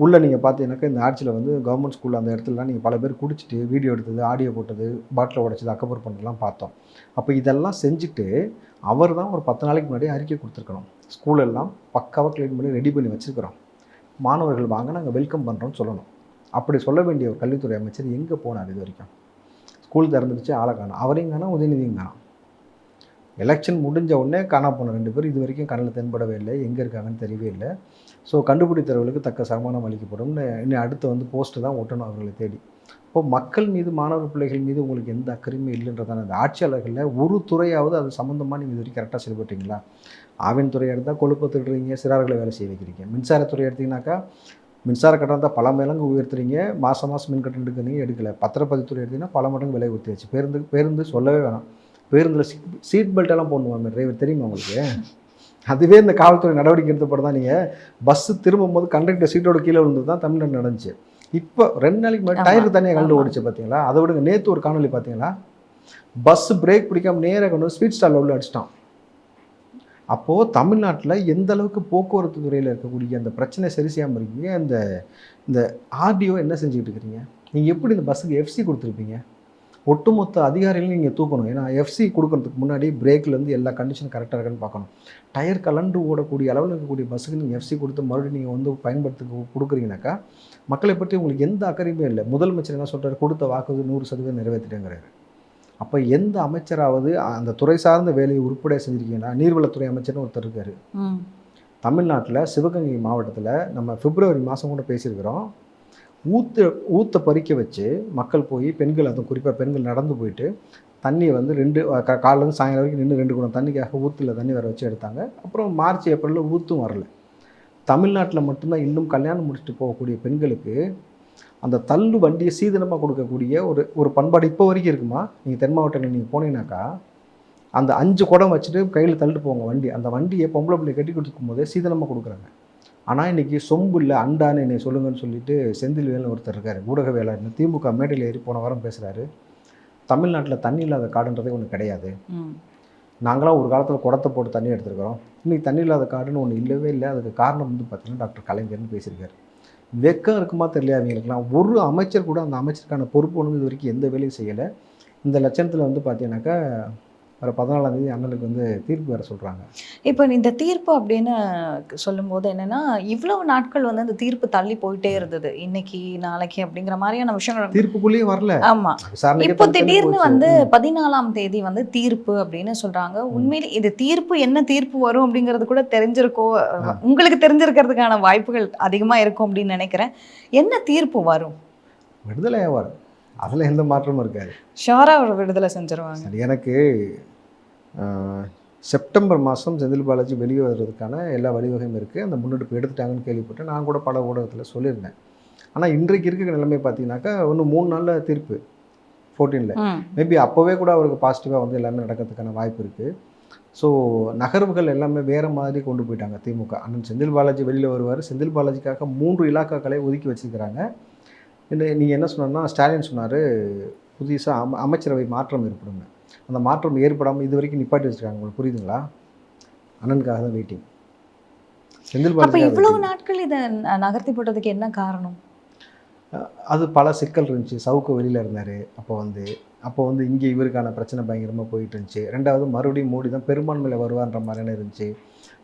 உள்ளே நீங்கள் பார்த்தீங்கன்னாக்கா இந்த ஆட்சியில் வந்து கவர்மெண்ட் ஸ்கூல் அந்த இடத்துலலாம் நீங்கள் பல பேர் குடிச்சிட்டு வீடியோ எடுத்தது, ஆடியோ போட்டது, பாட்டில் உடைச்சது, அக்கப்புறம் பண்ணுறதுலாம் பார்த்தோம். அப்போ இதெல்லாம் செஞ்சுட்டு அவர் தான் ஒரு 10 நாளைக்கு முன்னாடி அறிக்கை கொடுத்துருக்கணும். ஸ்கூலெல்லாம் பக்காவாக க்ளீன் பண்ணி ரெடி பண்ணி வச்சுருக்கிறோம், மாணவர்கள் வாங்க நாங்கள் வெல்கம் பண்ணுறோன்னு சொல்லணும். அப்படி சொல்ல வேண்டிய ஒரு கல்வித்துறை அமைச்சர் எங்கே போனார் இது வரைக்கும்? ஸ்கூல் திறந்துடுச்சு, ஆளை காணும். அவரையும் காணும், உதயநிதியும் காணும். எலெக்ஷன் முடிஞ்ச உடனே காணா போன 2 பேர் இது வரைக்கும் கண்ணில் தென்படவே இல்லை, எங்கே இருக்காங்கன்னு தெரியவே இல்லை. ஸோ கண்டுபிடித்தவர்களுக்கு தக்க சன்மானம் அளிக்கப்படும். இன்னும் அடுத்து வந்து போஸ்ட்டு தான் ஒட்டணும் அவர்களை தேடி. இப்போ மக்கள் மீது, மாணவர் பிள்ளைகள் மீது உங்களுக்கு எந்த அக்கறையுமே இல்லைன்றதான அந்த ஆட்சியாளர்களில் ஒரு துறையாவது அது சம்மந்தமாக நீங்கள் இது வரைக்கும் கரெக்டாக செயல்பட்டீங்களா? ஆவின் துறை எடுத்தால் கொழுப்பை திருடுறீங்க, சிறார்களை வேலை செய்ய வைக்கிறீங்க. மின்சாரத்துறை எடுத்திங்கனாக்கா மின்சார கட்டணத்தை பல மடங்கு உயர்த்துறீங்க, மாதம் மின் கட்டணம் எடுக்கிறீங்க, எடுக்கலை. பத்திரப்பதிவுத்துறை எடுத்திங்கன்னா பல மடங்கு விலை உயர்த்தியாச்சு. பேருந்து சொல்லவே வேணாம். பேருந்தில் சீட் பெல்ட்டெல்லாம் போடணுமா டிரைவர், தெரியுமா உங்களுக்கு? அதுவே இந்த காவல்துறை நடவடிக்கை எடுத்தப்பட தான் நீங்கள் பஸ்ஸு திரும்பும்போது கண்டக்டர் சீட்டோட கீழே விழுந்து தான் தமிழ்நாடு நடந்துச்சு. இப்போ 2 நாளைக்கு முன்னாடி டயருக்கு தனியாக கண்டு ஓடிச்சு பார்த்தீங்களா? அதை விடுங்க, நேற்று ஒரு காணொலி பார்த்தீங்களா? பஸ்ஸு பிரேக் பிடிக்காமல் நேராக கொண்டு வந்து ஸ்வீட் ஸ்டாலில் உள்ள அடிச்சிட்டான். அப்போது தமிழ்நாட்டில் எந்த அளவுக்கு போக்குவரத்து துறையில் இருக்கக்கூடிய அந்த பிரச்சனை சரி செய்யாமல் இருக்கீங்க. இந்த ஆர்டிஓ என்ன செஞ்சுக்கிட்டு இருக்கிறீங்க? நீங்கள் எப்படி இந்த பஸ்ஸுக்கு எஃப்சி கொடுத்துருப்பீங்க? ஒட்டுமொத்த அதிகாரிகளையும் நீங்கள் தூக்கணும். ஏன்னா எஃப்சி கொடுக்கறதுக்கு முன்னாடி பிரேக்லேருந்து எல்லா கண்டிஷனும் கரெக்டாக இருக்கான்னு பார்க்கணும். டயர் கலண்டு ஓடக்கூடிய அளவில் இருக்கக்கூடிய பஸ்ஸுக்கு நீங்கள் எஃப்சி கொடுத்து மறுபடியும் நீங்கள் வந்து பயன்படுத்தி கொடுக்குறீங்கனாக்கா மக்களை பற்றி உங்களுக்கு எந்த அக்கறையுமே இல்லை. முதலமைச்சர் என்ன சொல்கிறார்? கொடுத்த வாக்குறுதி 100% நிறைவேற்றிட்டேங்கிறாரு. அப்போ எந்த அமைச்சராவது அந்த துறை சார்ந்த வேலையை உருப்படியாக செஞ்சுருக்கீங்கன்னா, நீர்வளத்துறை அமைச்சர்னு ஒருத்தர் இருக்கார் தமிழ்நாட்டில். சிவகங்கை மாவட்டத்தில் நம்ம பிப்ரவரி மாதம் கூட பேசியிருக்கிறோம். ஊற்றை பறிக்க வச்சு மக்கள் போய் பெண்கள், அதுவும் குறிப்பாக பெண்கள் நடந்து போயிட்டு தண்ணியை வந்து காலையிலேருந்து சாயங்காலம் வரைக்கும் நின்று 2 குடம் தண்ணிக்காக ஊற்றில் தண்ணி வர வச்சு எடுத்தாங்க. அப்புறம் மார்ச் ஏப்ரலில் ஊற்றும் வரல. தமிழ்நாட்டில் மட்டும்தான் இன்னும் கல்யாணம் முடிச்சுட்டு போகக்கூடிய பெண்களுக்கு அந்த தள்ளு வண்டியை சீதனமாக கொடுக்கக்கூடிய ஒரு பண்பாடு இப்போ வரைக்கும் இருக்குமா? நீங்கள் தென் மாவட்டங்களில் நீங்கள் போனீங்கன்னாக்கா அந்த 5 குடம் வச்சுட்டு கையில் தள்ளிட்டு போங்க வண்டி. அந்த வண்டியை பொம்பளை பிள்ளை கட்டி கொடுக்கும் போதே சீதனமாக கொடுக்குறாங்க. ஆனால் இன்றைக்கி சொம்பு இல்லை அண்டான்னு என்னை சொல்லுங்கன்னு சொல்லிட்டு செந்தில்வேல்னு ஒருத்தர் இருக்கார், ஊடகவியலாளர்னு. திமுக மேடையில் ஏறி போன வாரம் பேசுகிறாரு. தமிழ்நாட்டில் தண்ணி இல்லாத காடுன்றதே ஒன்று கிடையாது. நாங்களாம் ஒரு காலத்தில் குடத்தை போட்டு தண்ணி எடுத்துருக்கிறோம். இன்றைக்கி தண்ணி இல்லாத காடுன்னு ஒன்று இல்லவே இல்லை. அதுக்கு காரணம் வந்து பார்த்திங்கன்னா டாக்டர் கலைஞர்னு பேசியிருக்காரு. வெக்கம் இருக்குமா தெரியல அவங்களுக்குலாம். ஒரு அமைச்சர் கூட அந்த அமைச்சருக்கான பொறுப்பு ஒன்று இது வரைக்கும் எந்த வேலையும் செய்யலை. இந்த லட்சணத்தில் வந்து பார்த்தீங்கன்னாக்கா வர 14ஆம் தேதி அண்ணனுக்கு வந்து தீர்ப்பு வேறு சொல்கிறாங்க. இப்போ இந்த தீர்ப்பு அப்படின்னு சொல்லும்போது என்னென்னா, இவ்வளவு நாட்கள் வந்து அந்த தீர்ப்பு தள்ளி போயிட்டே இருந்தது. இன்னைக்கு நாளைக்கு அப்படிங்கிற மாதிரியான விஷயங்கள் தீர்ப்புக்குள்ளேயே வரல. ஆமாம், இப்போ திடீர்னு வந்து 14ஆம் தேதி வந்து தீர்ப்பு அப்படின்னு சொல்கிறாங்க. உண்மையிலே இது தீர்ப்பு என்ன தீர்ப்பு வரும் அப்படிங்கிறது கூட தெரிஞ்சிருக்கோ, உங்களுக்கு தெரிஞ்சிருக்கிறதுக்கான வாய்ப்புகள் அதிகமாக இருக்கும் அப்படின்னு நினைக்கிறேன். என்ன தீர்ப்பு வரும்? விடுதலை ஆவார், அதில் எந்த மாற்றமும் இருக்காது. ஷோராக அவர் விடுதலை செஞ்சுருவாங்க. சரி, எனக்கு செப்டம்பர் மாதம் செந்தில் பாலாஜி வெளியே வர்றதுக்கான எல்லா வழிவகையும் இருக்குது. அந்த முன்னெடுப்பு எடுத்துட்டாங்கன்னு கேள்விப்பட்டேன். நான் கூட பல ஊடகத்தில் சொல்லியிருந்தேன். ஆனால் இன்றைக்கு இருக்கிற நிலைமை பார்த்தீங்கன்னாக்கா இன்னும் 3 நாளில் தீர்ப்பு 14ல். மேபி அப்போவே கூட அவருக்கு பாசிட்டிவாக வந்து எல்லாமே நடக்கிறதுக்கான வாய்ப்பு இருக்குது. ஸோ நகர்வுகள் எல்லாமே வேறு மாதிரி கொண்டு போயிட்டாங்க திமுக. அண்ணன் செந்தில் பாலாஜி வெளியில் வருவார். செந்தில் பாலாஜிக்காக 3 இலாக்காக்களை ஒதுக்கி வச்சுருக்கிறாங்க. நீங்கள் என்ன சொன்னோன்னா, ஸ்டாலின் சொன்னார் புதுசாக அமைச்சரவை மாற்றம் ஏற்படுங்க. அந்த மாற்றம் ஏற்படாமல் இது வரைக்கும் நிப்பாட்டி வச்சுருக்காங்க. உங்களுக்கு புரியுதுங்களா? அண்ணனுக்காக தான் வெயிட்டிங். செந்தில் பாலாஜி இவ்வளவு நாட்கள் இதை நகர்த்தி போட்டதுக்கு என்ன காரணம்? அது பல சிக்கல் இருந்துச்சு. சவுக்கு வெளியில் இருந்தார். அப்போ வந்து இங்கே இவருக்கான பிரச்சனை பயங்கரமாக போயிட்டு இருந்துச்சு. 2வது மறுபடியும் மோடி தான் பெரும்பான்மையில் வருவான்ற மாதிரியான இருந்துச்சு.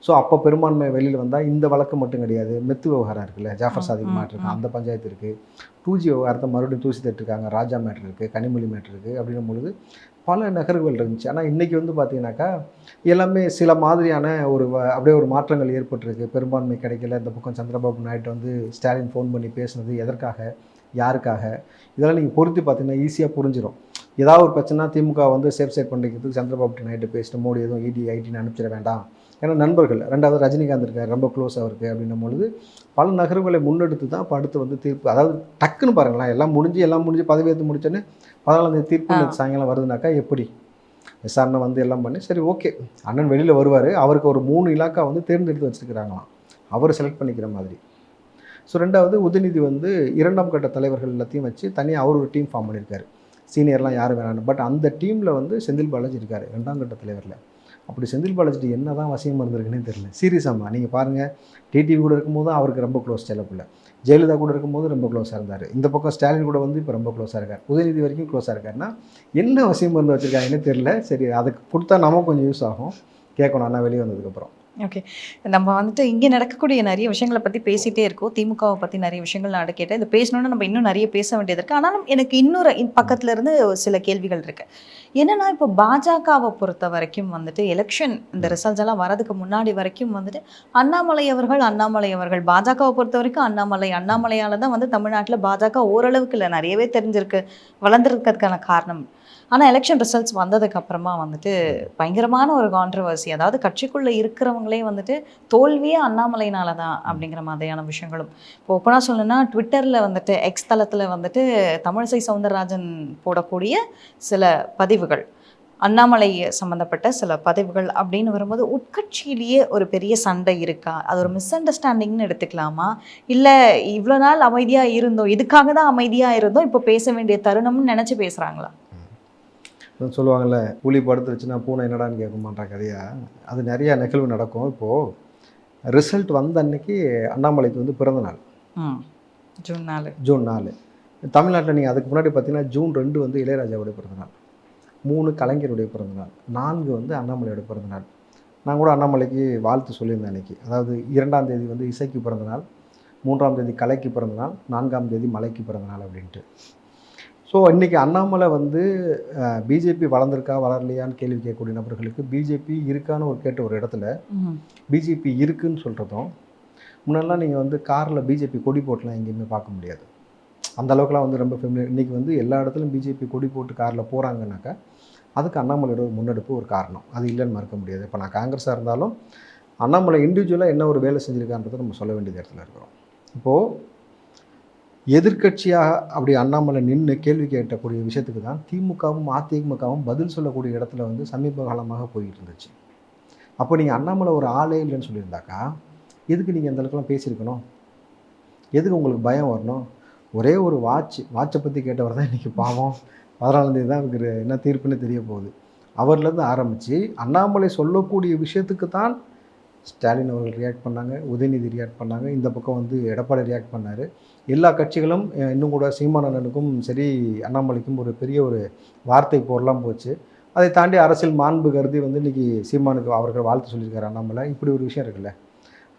ஸோ அப்போ பெரும்பான்மை வெளியில் வந்தால் இந்த வழக்கு மட்டும் கிடையாது, மெத்து விவகாரம் இருக்குல்ல, ஜாஃபர் சாதிக் மேட்ரு இருக்குது, அந்த பஞ்சாயத்து இருக்குது. 2G விவகாரத்தை மறுபடியும் தூசி தட்டுருக்காங்க, ராஜா மேட்ரு இருக்குது, கனிமொழி மேட்ரு இருக்குது. அப்படின்னும் பொழுது பல நகர்வுகள் இருந்துச்சு. ஆனால் இன்றைக்கி வந்து பார்த்தீங்கன்னாக்கா எல்லாமே சில மாதிரியான அப்படியே ஒரு மாற்றங்கள் ஏற்பட்டிருக்கு. பெரும்பான்மை கிடைக்கல. இந்த பக்கம் சந்திரபாபு நாயுடு வந்து ஸ்டாலின் ஃபோன் பண்ணி பேசுனது எதற்காக, யாருக்காக, இதெல்லாம் நீங்கள் பொருத்தி பார்த்தீங்கன்னா ஈஸியாக புரிஞ்சிடும். ஏதாவது ஒரு பிரச்சனை திமுக வந்து சேஃப் சைட் பண்ணிக்கிறதுக்கு சந்திரபாபு நாயுடு பேசிட்டு மோடி எதுவும் இடி ஐடின்னு அனுப்பிச்சிட வேண்டாம். ஏன்னா நண்பர்கள். 2வது ரஜினிகாந்த் இருக்கார், ரொம்ப க்ளோஸ் அவருக்கு. அப்படின்னும் பொழுது பல நகர்வுகளை முன்னெடுத்து தான் இப்போ அடுத்து வந்து தீர்ப்பு. அதாவது டக்குன்னு பாருங்களேன், எல்லாம் முடிஞ்சு பதவியேற்று முடிச்சோன்னே 14ஆம் தேதி தீர்ப்பு சாயங்காலம் வருதுனாக்கா எப்படி? விசாரணை வந்து எல்லாம் பண்ணி சரி ஓகே அண்ணன் வெளியில் வருவார். அவருக்கு ஒரு 3 இலாக்கா வந்து தேர்ந்தெடுத்து வச்சுருக்கிறாங்களாம், அவர் செலக்ட் பண்ணிக்கிற மாதிரி. ஸோ 2வது உதயநிதி வந்து 2ஆம் கட்ட தலைவர்கள் எல்லாத்தையும் வச்சு தனியாக அவர் ஒரு டீம் ஃபார்ம் பண்ணியிருக்காரு. சீனியர்லாம் யாரும் வேணான்னு. பட் அந்த டீமில் வந்து செந்தில் பாலாஜி இருக்கார் 2ஆம் கட்ட தலைவரில். அப்படி செந்தில் பாலாஜி என்ன தான் வசியம் இருந்திருக்குன்னே தெரியல. சீரியஸாம்மா நீங்கள் பாருங்கள், டிடிவி கூட இருக்கும்போது அவருக்கு ரொம்ப க்ளோஸ் செல்லப்பில்லை, ஜெயலலிதா கூட இருக்கும்போது ரொம்ப க்ளோஸாக இருந்தார். இந்த பக்கம் ஸ்டாலின் கூட வந்து இப்போ ரொம்ப க்ளோஸாக இருக்கார், உதயநிதி வரைக்கும் க்ளோஸாக இருக்காருன்னா என்ன வசியம் மருந்து வச்சுருக்காங்கன்னே தெரியல. சரி, அதுக்கு கொடுத்தா நமக்கு கொஞ்சம் யூஸ் ஆகும், கேட்கணும் அண்ணா வெளியே வந்ததுக்கப்புறம். ஓகே. நம்ம வந்துட்டு இங்கே நடக்கக்கூடிய நிறைய விஷயங்களை பற்றி பேசிகிட்டே இருக்கோம். திமுகவை பற்றி நிறைய விஷயங்கள் நான் கேட்டேன். இது பேசணுன்னா நம்ம இன்னும் நிறைய பேச வேண்டியது இருக்குது. ஆனாலும் எனக்கு இன்னொரு பக்கத்துல இருந்து சில கேள்விகள் இருக்குது. என்னன்னா இப்போ பாஜகவை பொறுத்த வரைக்கும் வந்துட்டு எலெக்ஷன் இந்த ரிசல்ட்ஸ் எல்லாம் வரதுக்கு முன்னாடி வரைக்கும் வந்துட்டு அண்ணாமலை அவர்கள் பாஜகவை பொறுத்த வரைக்கும் அண்ணாமலையால் தான் வந்து தமிழ்நாட்டில் பாஜக ஓரளவுக்கு இல்லை நிறையவே தெரிஞ்சிருக்கு வளர்ந்துருக்கிறதுக்கான காரணம். ஆனால் எலெக்ஷன் ரிசல்ட்ஸ் வந்ததுக்கு அப்புறமா வந்துட்டு பயங்கரமான ஒரு கான்ட்ரவர்சி, அதாவது கட்சிக்குள்ளே இருக்கிறவங்களே வந்துட்டு தோல்வியே அண்ணாமலைனால தான் அப்படிங்கிற மாதிரியான விஷயங்களும். இப்போ ஓப்பனாக சொல்லணும்னா ட்விட்டரில் வந்துட்டு எக்ஸ் தளத்தில் வந்துட்டு தமிழிசை சவுந்தரராஜன் போடக்கூடிய சில பதிவுகள், அண்ணாமலை சம்மந்தப்பட்ட சில பதிவுகள் அப்படின்னு வரும்போது உட்கட்சியிலேயே ஒரு பெரிய சண்டை இருக்கா? அது ஒரு மிஸ் அண்டர்ஸ்டாண்டிங்னு எடுத்துக்கலாமா? இல்லை இவ்வளோ நாள் அமைதியாக இருந்தோம், இதுக்காக தான் அமைதியாக இருந்தோம், இப்போ பேச வேண்டிய தருணம்னு நினச்சி பேசுகிறாங்களா? சொல்லுவாங்கள்ல, புலி படுத்துருச்சுன்னா பூனை என்னடான்னு கேட்க மாட்டாங்க கதையா. அது நிறையா நிகழ்வு நடக்கும். இப்போது ரிசல்ட் வந்த அன்னைக்கு அண்ணாமலைக்கு வந்து பிறந்த நாள், ஜூன் 4. தமிழ்நாட்டில் நீங்கள் அதுக்கு முன்னாடி பார்த்தீங்கன்னா ஜூன் 2 வந்து இளையராஜாவுடைய பிறந்தநாள், 3 கலைஞருடைய பிறந்தநாள், 4 வந்து அண்ணாமலையோட பிறந்தநாள். நான் கூட அண்ணாமலைக்கு வாழ்த்து சொல்லியிருந்தேன் அன்றைக்கி. அதாவது 2ஆம் தேதி வந்து இசைக்கு பிறந்தநாள், 3ஆம் தேதி கலைக்கு பிறந்தநாள், 4ஆம் தேதி மலைக்கு பிறந்தநாள் அப்படின்ட்டு. ஸோ இன்றைக்கி அண்ணாமலை வந்து பிஜேபி வளர்ந்துருக்கா வளரலையான்னு கேள்வி கேட்கக்கூடிய நபர்களுக்கு பிஜேபி இருக்கான்னு கேட்ட ஒரு இடத்துல பிஜேபி இருக்குன்னு சொல்கிறதும், முன்னெல்லாம் நீங்கள் வந்து காரில் பிஜேபி கொடி போட்டுலாம் எங்கேயுமே பார்க்க முடியாது. அந்த அளவுக்குலாம் வந்து ரொம்ப ஃபெமிலியர். இன்றைக்கி வந்து எல்லா இடத்துலையும் பிஜேபி கொடி போட்டு காரில் போகிறாங்கனாக்கா அதுக்கு அண்ணாமலையோட ஒரு முன்னெடுப்பு ஒரு காரணம். அது இல்லைன்னு மறுக்க முடியாது. இப்போ நான் காங்கிரஸாக இருந்தாலும் அண்ணாமலை இண்டிவிஜுவலாக என்ன ஒரு வேலை செஞ்சுருக்கான்றதை நம்ம சொல்ல வேண்டிய இடத்துல இருக்கிறோம். இப்போது எதிர்க்கட்சியாக அப்படி அண்ணாமலை நின்று கேள்வி கேட்டக்கூடிய விஷயத்துக்கு தான் திமுகவும் அதிமுகவும் பதில் சொல்லக்கூடிய இடத்துல வந்து சமீப காலமாக போய்கிட்டு இருந்துச்சு. அப்போ நீங்கள் அண்ணாமலை ஒரு ஆளே இல்லைன்னு சொல்லியிருந்தாக்கா எதுக்கு நீங்கள் அந்த அளவுக்குலாம் பேசியிருக்கணும்? எதுக்கு உங்களுக்கு பயம் வரணும்? ஒரே ஒரு வாட்சை பற்றி கேட்டவர் தான் இன்றைக்கி பாவம் 14ஆம் தேதி தான் இருக்கிற என்ன தீர்ப்புன்னு தெரிய போகுது. அவர்லேருந்து ஆரம்பித்து அண்ணாமலை சொல்லக்கூடிய விஷயத்துக்கு தான் ஸ்டாலின் அவர்கள் ரியாக்ட் பண்ணாங்க, உதயநிதி ரியாக்ட் பண்ணாங்க, இந்த பக்கம் வந்து எடப்பாடி ரியாக்ட் பண்ணார். எல்லா கட்சிகளும் இன்னும் கூட சீமானனுக்கும் சரி அண்ணாமலைக்கும் ஒரு பெரிய ஒரு வார்த்தை போரெல்லாம் போச்சு. அதை தாண்டி அரசியல் மாண்பு கருதி வந்து இன்றைக்கி சீமானுக்கு அவர்கள் வாழ்த்து சொல்லியிருக்காரு அண்ணாமலை. இப்படி ஒரு விஷயம் இருக்குல்ல.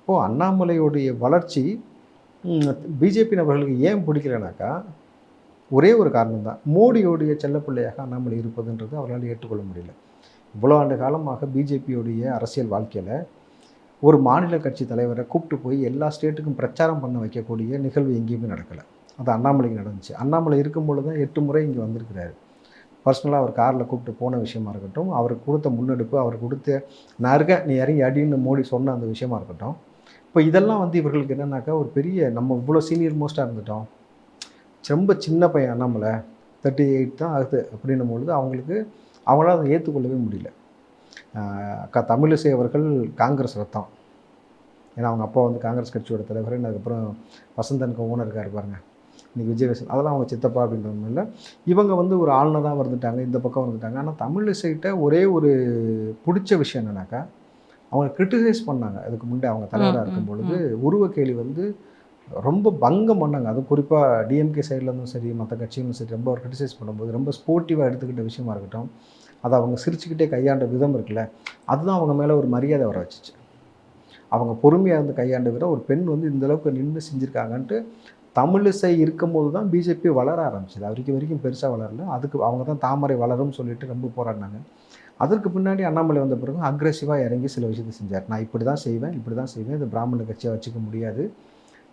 அப்போது அண்ணாமலையுடைய வளர்ச்சி பிஜேபி நபர்களுக்கு ஏன் பிடிக்கலனாக்கா ஒரே ஒரு காரணம் தான், மோடியோடைய செல்லப்பிள்ளையாக அண்ணாமலை இருப்பதுன்றது அவர்களால் ஏற்றுக்கொள்ள முடியல. இவ்வளோ ஆண்டு காலமாக பிஜேபியோடைய அரசியல் வாழ்க்கையில் ஒரு மாநில கட்சி தலைவரை கூப்பிட்டு போய் எல்லா ஸ்டேட்டுக்கும் பிரச்சாரம் பண்ண வைக்கக்கூடிய நிகழ்வு எங்கேயுமே நடக்கலை. அது அண்ணாமலைக்கு நடந்துச்சு. அண்ணாமலை இருக்கும்பொழுது தான் 8 முறை இங்கே வந்திருக்கிறாரு. பர்சனலாக அவர் காரில் கூப்பிட்டு போன விஷயமா இருக்கட்டும், அவருக்கு கொடுத்த முன்னெடுப்பு, அவர் கொடுத்த நான் இருக்கேன் நீ இறங்கி அடின்னு மோடி சொன்ன அந்த விஷயமா இருக்கட்டும். இப்போ இதெல்லாம் வந்து இவர்களுக்கு என்னன்னாக்கா ஒரு பெரிய நம்ம இவ்வளோ சீனியர் மோஸ்ட்டாக இருந்துட்டோம், ரொம்ப சின்ன பையன் அண்ணாமலை 38 தான் ஆகுது அப்படின்னும் பொழுது அவங்களால அதை ஏற்றுக்கொள்ளவே முடியல. அக்கா தமிழிசை அவர்கள் காங்கிரஸ் ரத்தம். ஏன்னா அவங்க அப்பா வந்து காங்கிரஸ் கட்சியோட தலைவர். அதுக்கப்புறம் வசந்தனுக்கு ஓனர் இருக்கார் பாருங்கள், இன்றைக்கி விஜயவேசன், அதெல்லாம் அவங்க சித்தப்பா அப்படின்றதுனால இல்லை. இவங்க வந்து ஒரு ஆளுநராக வந்துட்டாங்க, இந்த பக்கம் வந்துட்டாங்க. ஆனால் தமிழிசைகிட்ட ஒரே ஒரு பிடிச்ச விஷயம் என்னன்னாக்கா அவங்க கிரிட்டிசைஸ் பண்ணாங்க. அதுக்கு முன்னாடி அவங்க தலைவராக இருக்கும் பொழுது உருவ கேலி வந்து ரொம்ப பங்கம் பண்ணாங்க. அதுவும் குறிப்பாக டிஎம்கே சைட்லேருந்தும் சரி மற்ற கட்சிகளும் சரி ரொம்ப கிரிட்டிசைஸ் பண்ணும்போது ரொம்ப ஸ்போர்ட்டிவாக எடுத்துக்கிட்ட விஷயமா இருக்கட்டும், அதை அவங்க சிரிச்சுக்கிட்டே கையாண்ட விதம் இருக்குல்ல, அதுதான் அவங்க மேலே ஒரு மரியாதை வர வச்சிச்சு. அவங்க பொறுமையாக இருந்து கையாண்ட விட ஒரு பெண் வந்து இந்தளவுக்கு நின்று செஞ்சுருக்காங்கன்ட்டு தமிழிசை இருக்கும்போது தான் பிஜேபி வளர ஆரம்பிச்சிது. வரைக்கும் பெருசாக வளரல. அதுக்கு அவங்க தான் தாமரை வளரும்னு சொல்லிட்டு ரொம்ப போராடினாங்க. அதற்கு பின்னாடி அண்ணாமலை வந்த பிறகு அக்ரெசிவாக இறங்கி சில விஷயத்தை செஞ்சார். நான் இப்படி தான் செய்வேன், இது பிராமண கட்சியாக வச்சுக்க முடியாது,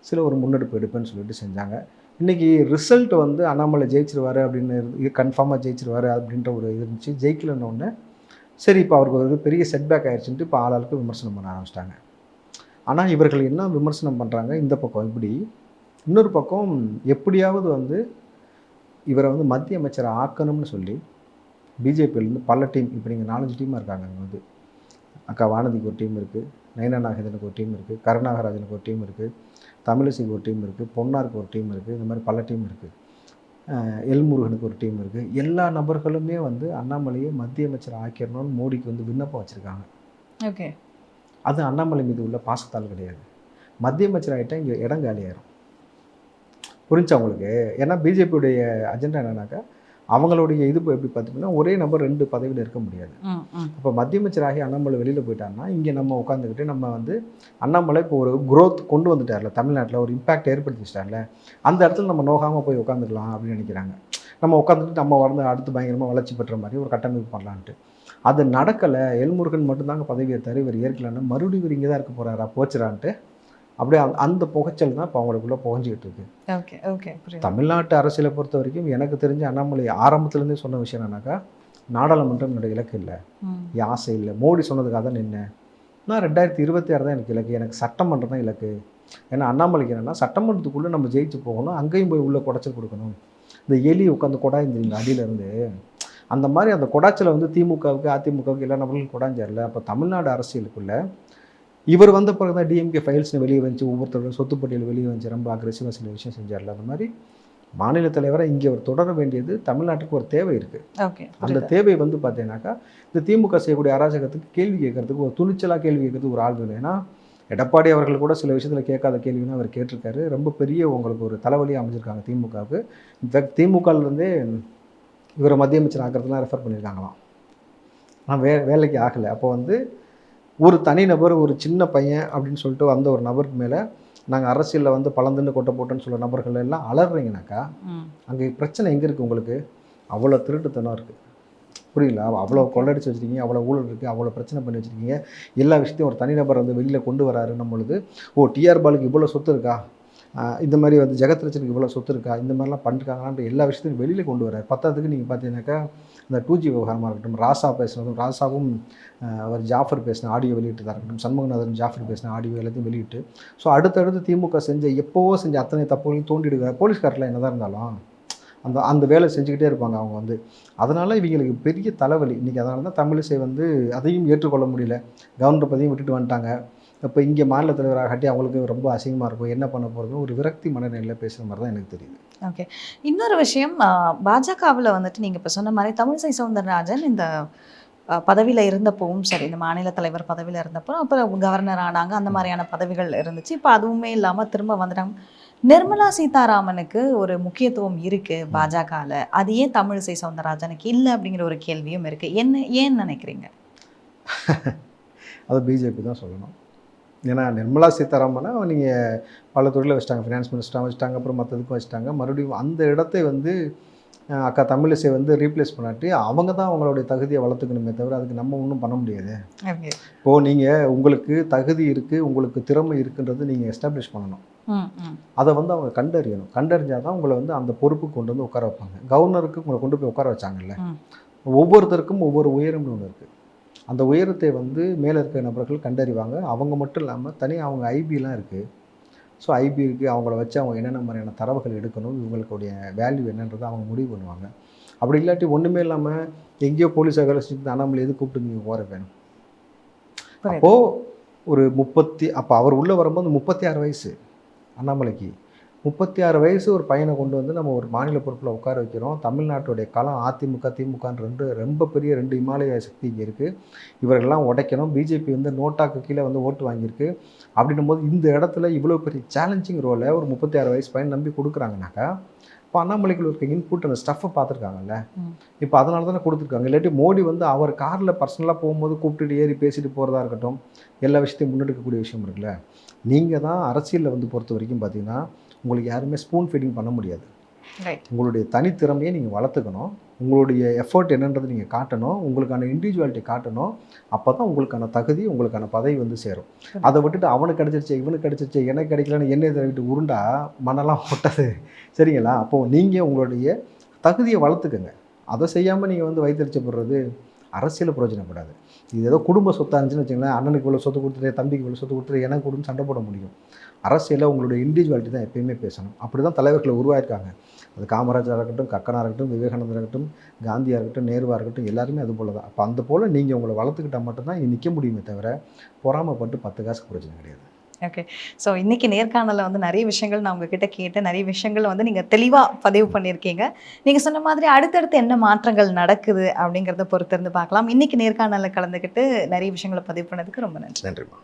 சில ஒரு முன்னெடுப்பு எடுப்பேன்னு சொல்லிட்டு செஞ்சாங்க. இன்றைக்கி ரிசல்ட் வந்து அண்ணாமலை ஜெயிச்சிருவார் அப்படின்னு கன்ஃபார்மாக ஜெயிச்சிருவார் அப்படின்ற ஒரு இது இருந்துச்சு. ஜெயிக்கலன்னொன்னே சரி இப்போ அவருக்கு ஒரு பெரிய செட்பேக் ஆகிடுச்சுன்ட்டு இப்போ ஆளாளுக்கு விமர்சனம் பண்ண ஆரம்பிச்சிட்டாங்க. ஆனால் இவர்கள் என்ன விமர்சனம் பண்ணுறாங்க, இந்த பக்கம் இப்படி, இன்னொரு பக்கம் எப்படியாவது வந்து இவரை வந்து மத்திய அமைச்சரை ஆக்கணும்னு சொல்லி பிஜேபியிலேருந்து பல டீம், இப்போ நீங்கள் 4-5 டீமாக இருக்காங்க. அங்கே வந்து அக்கா வானதிக்கு ஒரு டீம் இருக்குது, நயனா நாகேந்திரனுக்கு ஒரு டீம் இருக்குது, கருணாகராஜனுக்கு ஒரு டீம் இருக்குது, தமிழிசைக்கு ஒரு டீம் இருக்குது, பொன்னாருக்கு ஒரு டீம் இருக்குது, இந்த மாதிரி பல டீம் இருக்குது, எல்முருகனுக்கு ஒரு டீம் இருக்குது. எல்லா நபர்களுமே வந்து அண்ணாமலையை மத்திய அமைச்சர் ஆக்கிடணும்னு மோடிக்கு வந்து விண்ணப்பம் வச்சுருக்காங்க. ஓகே, அது அண்ணாமலை மீது உள்ள பாசத்தால் கிடையாது. மத்திய அமைச்சர் ஆகிட்டால் இங்கே இடம் காலியாயிரும். புரிஞ்சா உங்களுக்கு? ஏன்னா பிஜேபியுடைய அஜெண்டா என்னன்னாக்கா அவங்களுடைய இது எப்படி பார்த்தீங்கன்னா ஒரே நபர் 2 பதவியில் இருக்க முடியாது. இப்போ மத்திய அமைச்சராகி அண்ணாமலை வெளியில் போயிட்டாருன்னா இங்கே நம்ம உட்காந்துக்கிட்டு நம்ம வந்து அண்ணாமலை இப்போ ஒரு growth கொண்டு வந்துட்டார்ல, தமிழ்நாட்டில் ஒரு இம்பாக்ட் ஏற்படுத்திச்சிட்டார்ல, அந்த இடத்துல நம்ம நோகாமல் போய் உட்காந்துக்கலாம் அப்படின்னு நினைக்கிறாங்க. நம்ம உட்காந்துட்டு நம்ம வந்து அடுத்து பயங்கரமாக வளர்ச்சி பெற்ற மாதிரி ஒரு கட்டமைப்பு பண்ணலான்ட்டு. அது நடக்கலை. எல்முருகன் மட்டும்தாங்க பதவியை தவிர இவர் ஏற்கலன்னா மறுபடியும் இவர் இங்கே தான் இருக்க போகிறாரா போச்சுறான்ட்டு அப்படியே அந்த புகைச்சல் தான் இப்போ அவங்களுக்குள்ளே புகஞ்சிக்கிட்டு இருக்கு. Okay okay. தமிழ்நாட்டு அரசியலை பொறுத்த வரைக்கும் எனக்கு தெரிஞ்ச அண்ணாமலை ஆரம்பத்துலேருந்தே சொன்ன விஷயம் என்னன்னாக்கா, நாடாளுமன்றம் என்னோட இலக்கு இல்லை, என் ஆசை இல்லை. மோடி சொன்னதுக்காக தான் நின்னேன். நான் 2026 தான் எனக்கு இலக்கு, எனக்கு சட்டமன்றம் தான் இலக்கு. ஏன்னா அண்ணாமலைக்கு என்னென்னா சட்டமன்றத்துக்குள்ளே நம்ம ஜெயிச்சு போகணும், அங்கேயும் போய் உள்ளே குடைச்சல் கொடுக்கணும். இந்த எலி உட்காந்து கொடாயிருந்தீங்க அடியிலேருந்து, அந்த மாதிரி அந்த கொடாச்சலை வந்து திமுகவுக்கு அதிமுகவுக்கு எல்லா நபர்களும் கொடாஞ்சார்ல. அப்போ தமிழ்நாடு அரசியலுக்குள்ளே இவர் வந்த பிறகு தான் டிஎம்கே ஃபைல்ஸ்னு வெளியே வந்துச்சு, ஒவ்வொருத்தரோட சொத்து பட்டியல் வெளியே வந்துச்சு, ரொம்ப அக்ரெசிவாக சில விஷயம் செஞ்சார்ல. அந்த மாதிரி மாநில தலைவரை இங்கே அவர் தொடர வேண்டியது தமிழ்நாட்டுக்கு ஒரு தேவை இருக்குது. ஓகே. அந்த தேவை வந்து பார்த்தீங்கன்னாக்கா இந்த திமுக செய்யக்கூடிய அராஜகத்துக்கு கேள்வி கேட்கறதுக்கு ஒரு துணிச்சலாக கேள்வி கேட்கறதுக்கு ஒரு ஆள் வேணும். ஏன்னா எடப்பாடி அவர்கள் கூட சில விஷயத்தில் கேட்காத கேள்வினா அவர் கேட்டிருக்காரு. ரொம்ப பெரிய உங்களுக்கு ஒரு தலைவலியாக அமைஞ்சிருக்காங்க திமுகவுக்கு. இன்ஃபேக்ட் திமுகலேருந்தே இவரை மத்திய அமைச்சர் ஆக்கிறதுலாம் ரெஃபர் பண்ணியிருக்காங்களாம். ஆனால் வேலைக்கு ஆகலை. அப்போ வந்து ஒரு தனிநபர், ஒரு சின்ன பையன் அப்படின்னு சொல்லிட்டு வந்த ஒரு நபருக்கு மேலே நாங்கள் அரசியலில் வந்து பழந்துன்னு கொட்டை போட்டோன்னு சொல்கிற நபர்கள் எல்லாம் அலறீங்கனாக்கா அங்கே பிரச்சனை எங்கே இருக்குது? உங்களுக்கு அவ்வளோ திருட்டுத்தனம் இருக்குது, புரியல? அவ்வளோ கொள்ளடிச்சு வச்சுருக்கீங்க, அவ்வளோ ஊழல் இருக்குது, அவ்வளோ பிரச்சனை பண்ணி வச்சுருக்கீங்க. எல்லா விஷயத்தையும் ஒரு தனிநபர் வந்து வெளியில் கொண்டு வராருன்னும் பொழுது, ஓ டிஆர் பாலுக்கு இவ்வளோ சொத்து இருக்கா, இந்த மாதிரி வந்து ஜெகத் ரச்சனுக்கு இவ்வளோ சொத்து இருக்கா, இந்த மாதிரிலாம் பண்ணிருக்காங்களான்ற எல்லா விஷயத்தையும் வெளியில் கொண்டு வராரு. பத்தாவதுக்கு நீங்கள் பார்த்தீங்கன்னாக்கா இந்த 2G விவகாரமாக இருக்கட்டும், ராசா பேசுனதும், ராசாவும் அவர் ஜாஃபர் பேசின ஆடியோ வெளியிட்டதாக இருக்கட்டும், சண்முகநாதன் ஜாஃபர் பேசின ஆடியோ எல்லாத்தையும் வெளியிட்டு, ஸோ அடுத்தடுத்து திமுக எப்போவோ செஞ்ச அத்தனை தப்புகளையும் தோண்டிடுவார். போலீஸ்காரில் என்ன தான் இருந்தாலும் அந்த வேலை செஞ்சுக்கிட்டே இருப்பாங்க அவங்க வந்து. அதனால் இவங்களுக்கு பெரிய தலைவலி இன்றைக்கி. அதனால தான் தமிழிசை வந்து அதையும் ஏற்றுக்கொள்ள முடியல, கவர்னர் பதவியும் விட்டுட்டு வந்துட்டாங்க. இப்போ இங்கே மாநில தலைவராக காட்டி அவங்களுக்கு ரொம்ப அசிங்கமாக இருக்கும், என்ன பண்ண போகிறதுன்னு ஒரு விரக்தி மனநிலையில் பேசுகிற மாதிரி தான் எனக்கு தெரியுது. ஓகே. இன்னொரு விஷயம், பாஜகவில் வந்துட்டு நீங்கள் இப்போ சொன்ன மாதிரி தமிழிசை சவுந்தரராஜன் இந்த பதவியில் இருந்தப்பவும் சரி, இந்த மாநில தலைவர் பதவியில் இருந்தப்போ அப்புறம் கவர்னர் ஆனாங்க, அந்த மாதிரியான பதவிகள் இருந்துச்சு. இப்போ அதுவுமே இல்லாமல் திரும்ப வந்துட்டாங்க. நிர்மலா சீதாராமனுக்கு ஒரு முக்கியத்துவம் இருக்குது பாஜகவில், அது ஏன் தமிழிசை சவுந்தரராஜனுக்கு இல்லை அப்படிங்கிற ஒரு கேள்வியும் இருக்குது. ஏன் நினைக்கிறீங்க? அது பிஜேபி தான் சொல்லணும். ஏன்னா நிர்மலா சீதாராமனை நீங்கள் பல துறையில் வச்சுட்டாங்க, ஃபினான்ஸ் மினிஸ்டராக வச்சுட்டாங்க, அப்புறம் மற்றதுக்கும் வச்சுட்டாங்க. மறுபடியும் அந்த இடத்தை வந்து அக்கா தமிழிசை வந்து ரீப்ளேஸ் பண்ணாட்டி அவங்க தான் அவங்களுடைய தகுதியை வளர்த்துக்கணுமே தவிர அதுக்கு நம்ம ஒன்றும் பண்ண முடியாது. இப்போது நீங்கள் உங்களுக்கு தகுதி இருக்குது, உங்களுக்கு திறமை இருக்குன்றது நீங்கள் எஸ்டாப்ளிஷ் பண்ணணும். அதை வந்து அவங்க கண்டறியணும். கண்டறிஞ்சால் தான் உங்களை வந்து அந்த பொறுப்புக்கு கொண்டு வந்து உட்கார வைப்பாங்க. கவர்னருக்கு உங்களை கொண்டு போய் உட்கார வச்சாங்கல்ல, ஒவ்வொருத்தருக்கும் ஒவ்வொரு உயரம்னு ஒன்று இருக்குது. அந்த உயரத்தை வந்து மேலே இருக்கிற நபர்கள் கண்டறிவாங்க. அவங்க மட்டும் இல்லாமல் தனியாக அவங்க ஐபிலாம் இருக்குது. ஸோ ஐபி இருக்குது, அவங்கள வச்சு அவங்க என்னென்ன மாதிரியான தரவுகள் எடுக்கணும், இவங்களுடைய வேல்யூ என்னன்றதை அவங்க முடிவு பண்ணுவாங்க. அப்படி இல்லாட்டி ஒன்றுமே இல்லாமல் எங்கேயோ போலீஸாக வேலை செஞ்சுட்டு அண்ணாமலை எது கூப்பிட்டு நீங்கள் போகிற வேணும். அப்போது ஒரு அப்போ அவர் உள்ளே வரும்போது 36 வயசு அண்ணாமலைக்கு. 36 வயசு ஒரு பையனை கொண்டு வந்து நம்ம ஒரு மாநில பொறுப்பில் உட்கார வைக்கிறோம். தமிழ்நாட்டுடைய களம் அதிமுக திமுகன்னு ரொம்ப பெரிய 2 இமாலய சக்தி இங்கே இருக்குது. இவர்களெல்லாம் உடைக்கணும். பிஜேபி வந்து நோட்டாக்கு கீழே வந்து ஓட்டு வாங்கியிருக்கு. அப்படின்னும் போது இந்த இடத்துல இவ்வளோ பெரிய சேலஞ்சிங் ரோலை ஒரு 36 வயசு பையன் நம்பி கொடுக்குறாங்கனாக்கா, இப்போ அண்ணாமலைக்குள்ள இருக்க இன்புட் அந்த ஸ்டஃப்பை பார்த்துருக்காங்கல்ல, இப்போ அதனால தானே கொடுத்துருக்காங்க. இல்லாட்டி மோடி வந்து அவர் காரில் பர்சனலாக போகும்போது கூப்பிட்டுட்டு ஏறி பேசிட்டு போகிறதா இருக்கட்டும், எல்லா விஷயத்தையும் முன்னெடுக்கக்கூடிய விஷயம் இருக்குல்ல. நீங்கள் தான் அரசியலில் வந்து பொறுத்த வரைக்கும் பார்த்தீங்கன்னா உங்களுக்கு யாருமே ஸ்பூன் ஃபீடிங் பண்ண முடியாது. உங்களுடைய தனித்திறமையை நீங்கள் வளர்த்துக்கணும், உங்களுடைய எஃபர்ட் என்னன்றது நீங்கள் காட்டணும், உங்களுக்கான இண்டிவிஜுவாலிட்டி காட்டணும். அப்போ தான் உங்களுக்கான தகுதி, உங்களுக்கான பதவி வந்து சேரும். அதை விட்டுட்டு அவனுக்கு கிடச்சிருச்சு, இவனுக்கு கிடச்சிருச்சு, எனக்கு கிடைக்கலன்னு எண்ணெய் தடவிட்டு உருண்டா மனெல்லாம் ஒட்டாது, சரிங்களா? அப்போது நீங்கள் உங்களுடைய தகுதியை வளர்த்துக்கங்க. அதை செய்யாமல் நீங்கள் வந்து வைத்தறிச்சப்படுறது அரசியல் பிரயோஜனப்படாது. இது ஏதோ குடும்ப சொத்தாக இருந்துச்சுன்னு வச்சுங்களேன், அண்ணனுக்கு இவ்வளோ சொத்து கொடுத்துட்டு, தம்பிக்கு இவ்வளோ சொத்து கொடுத்துட்டு, எனக்கு கொடுன்னு சண்டை போட முடியும். அரசியலில் உங்களுடைய இண்டிவிஜுவாலிட்டி தான் எப்பயுமே பேசணும். அப்படி தான் தலைவர்களை உருவாயிருக்காங்க. அது காமராஜராக இருக்கட்டும், கக்கனாக இருக்கட்டும், விவேகானந்தராக இருக்கட்டும், காந்தியாக இருக்கட்டும், நேருவாக இருக்கட்டும், எல்லாருமே அது போல் தான். அப்போ அந்த போல் நீங்கள் உங்களை வளர்த்துக்கிட்டால் மட்டும்தான் இங்கே நிற்க முடியுமே தவிர பொறாமப்பட்டு 10 காசுக்கு பிரச்சனை கிடையாது. ஓகே. ஸோ இன்றைக்கி நேர்காணலில் வந்து நிறைய விஷயங்கள் நான் உங்ககிட்ட கேட்டேன், நிறைய விஷயங்கள் வந்து நீங்கள் தெளிவாக பதிவு பண்ணியிருக்கீங்க. நீங்கள் சொன்ன மாதிரி அடுத்தடுத்து என்ன மாற்றங்கள் நடக்குது அப்படிங்கிறத பொறுத்திருந்து பார்க்கலாம். இன்றைக்கி நேர்காணலில் கலந்துக்கிட்டு நிறைய விஷயங்களை பதிவு பண்ணதுக்கு ரொம்ப நன்றி. நன்றிம்மா.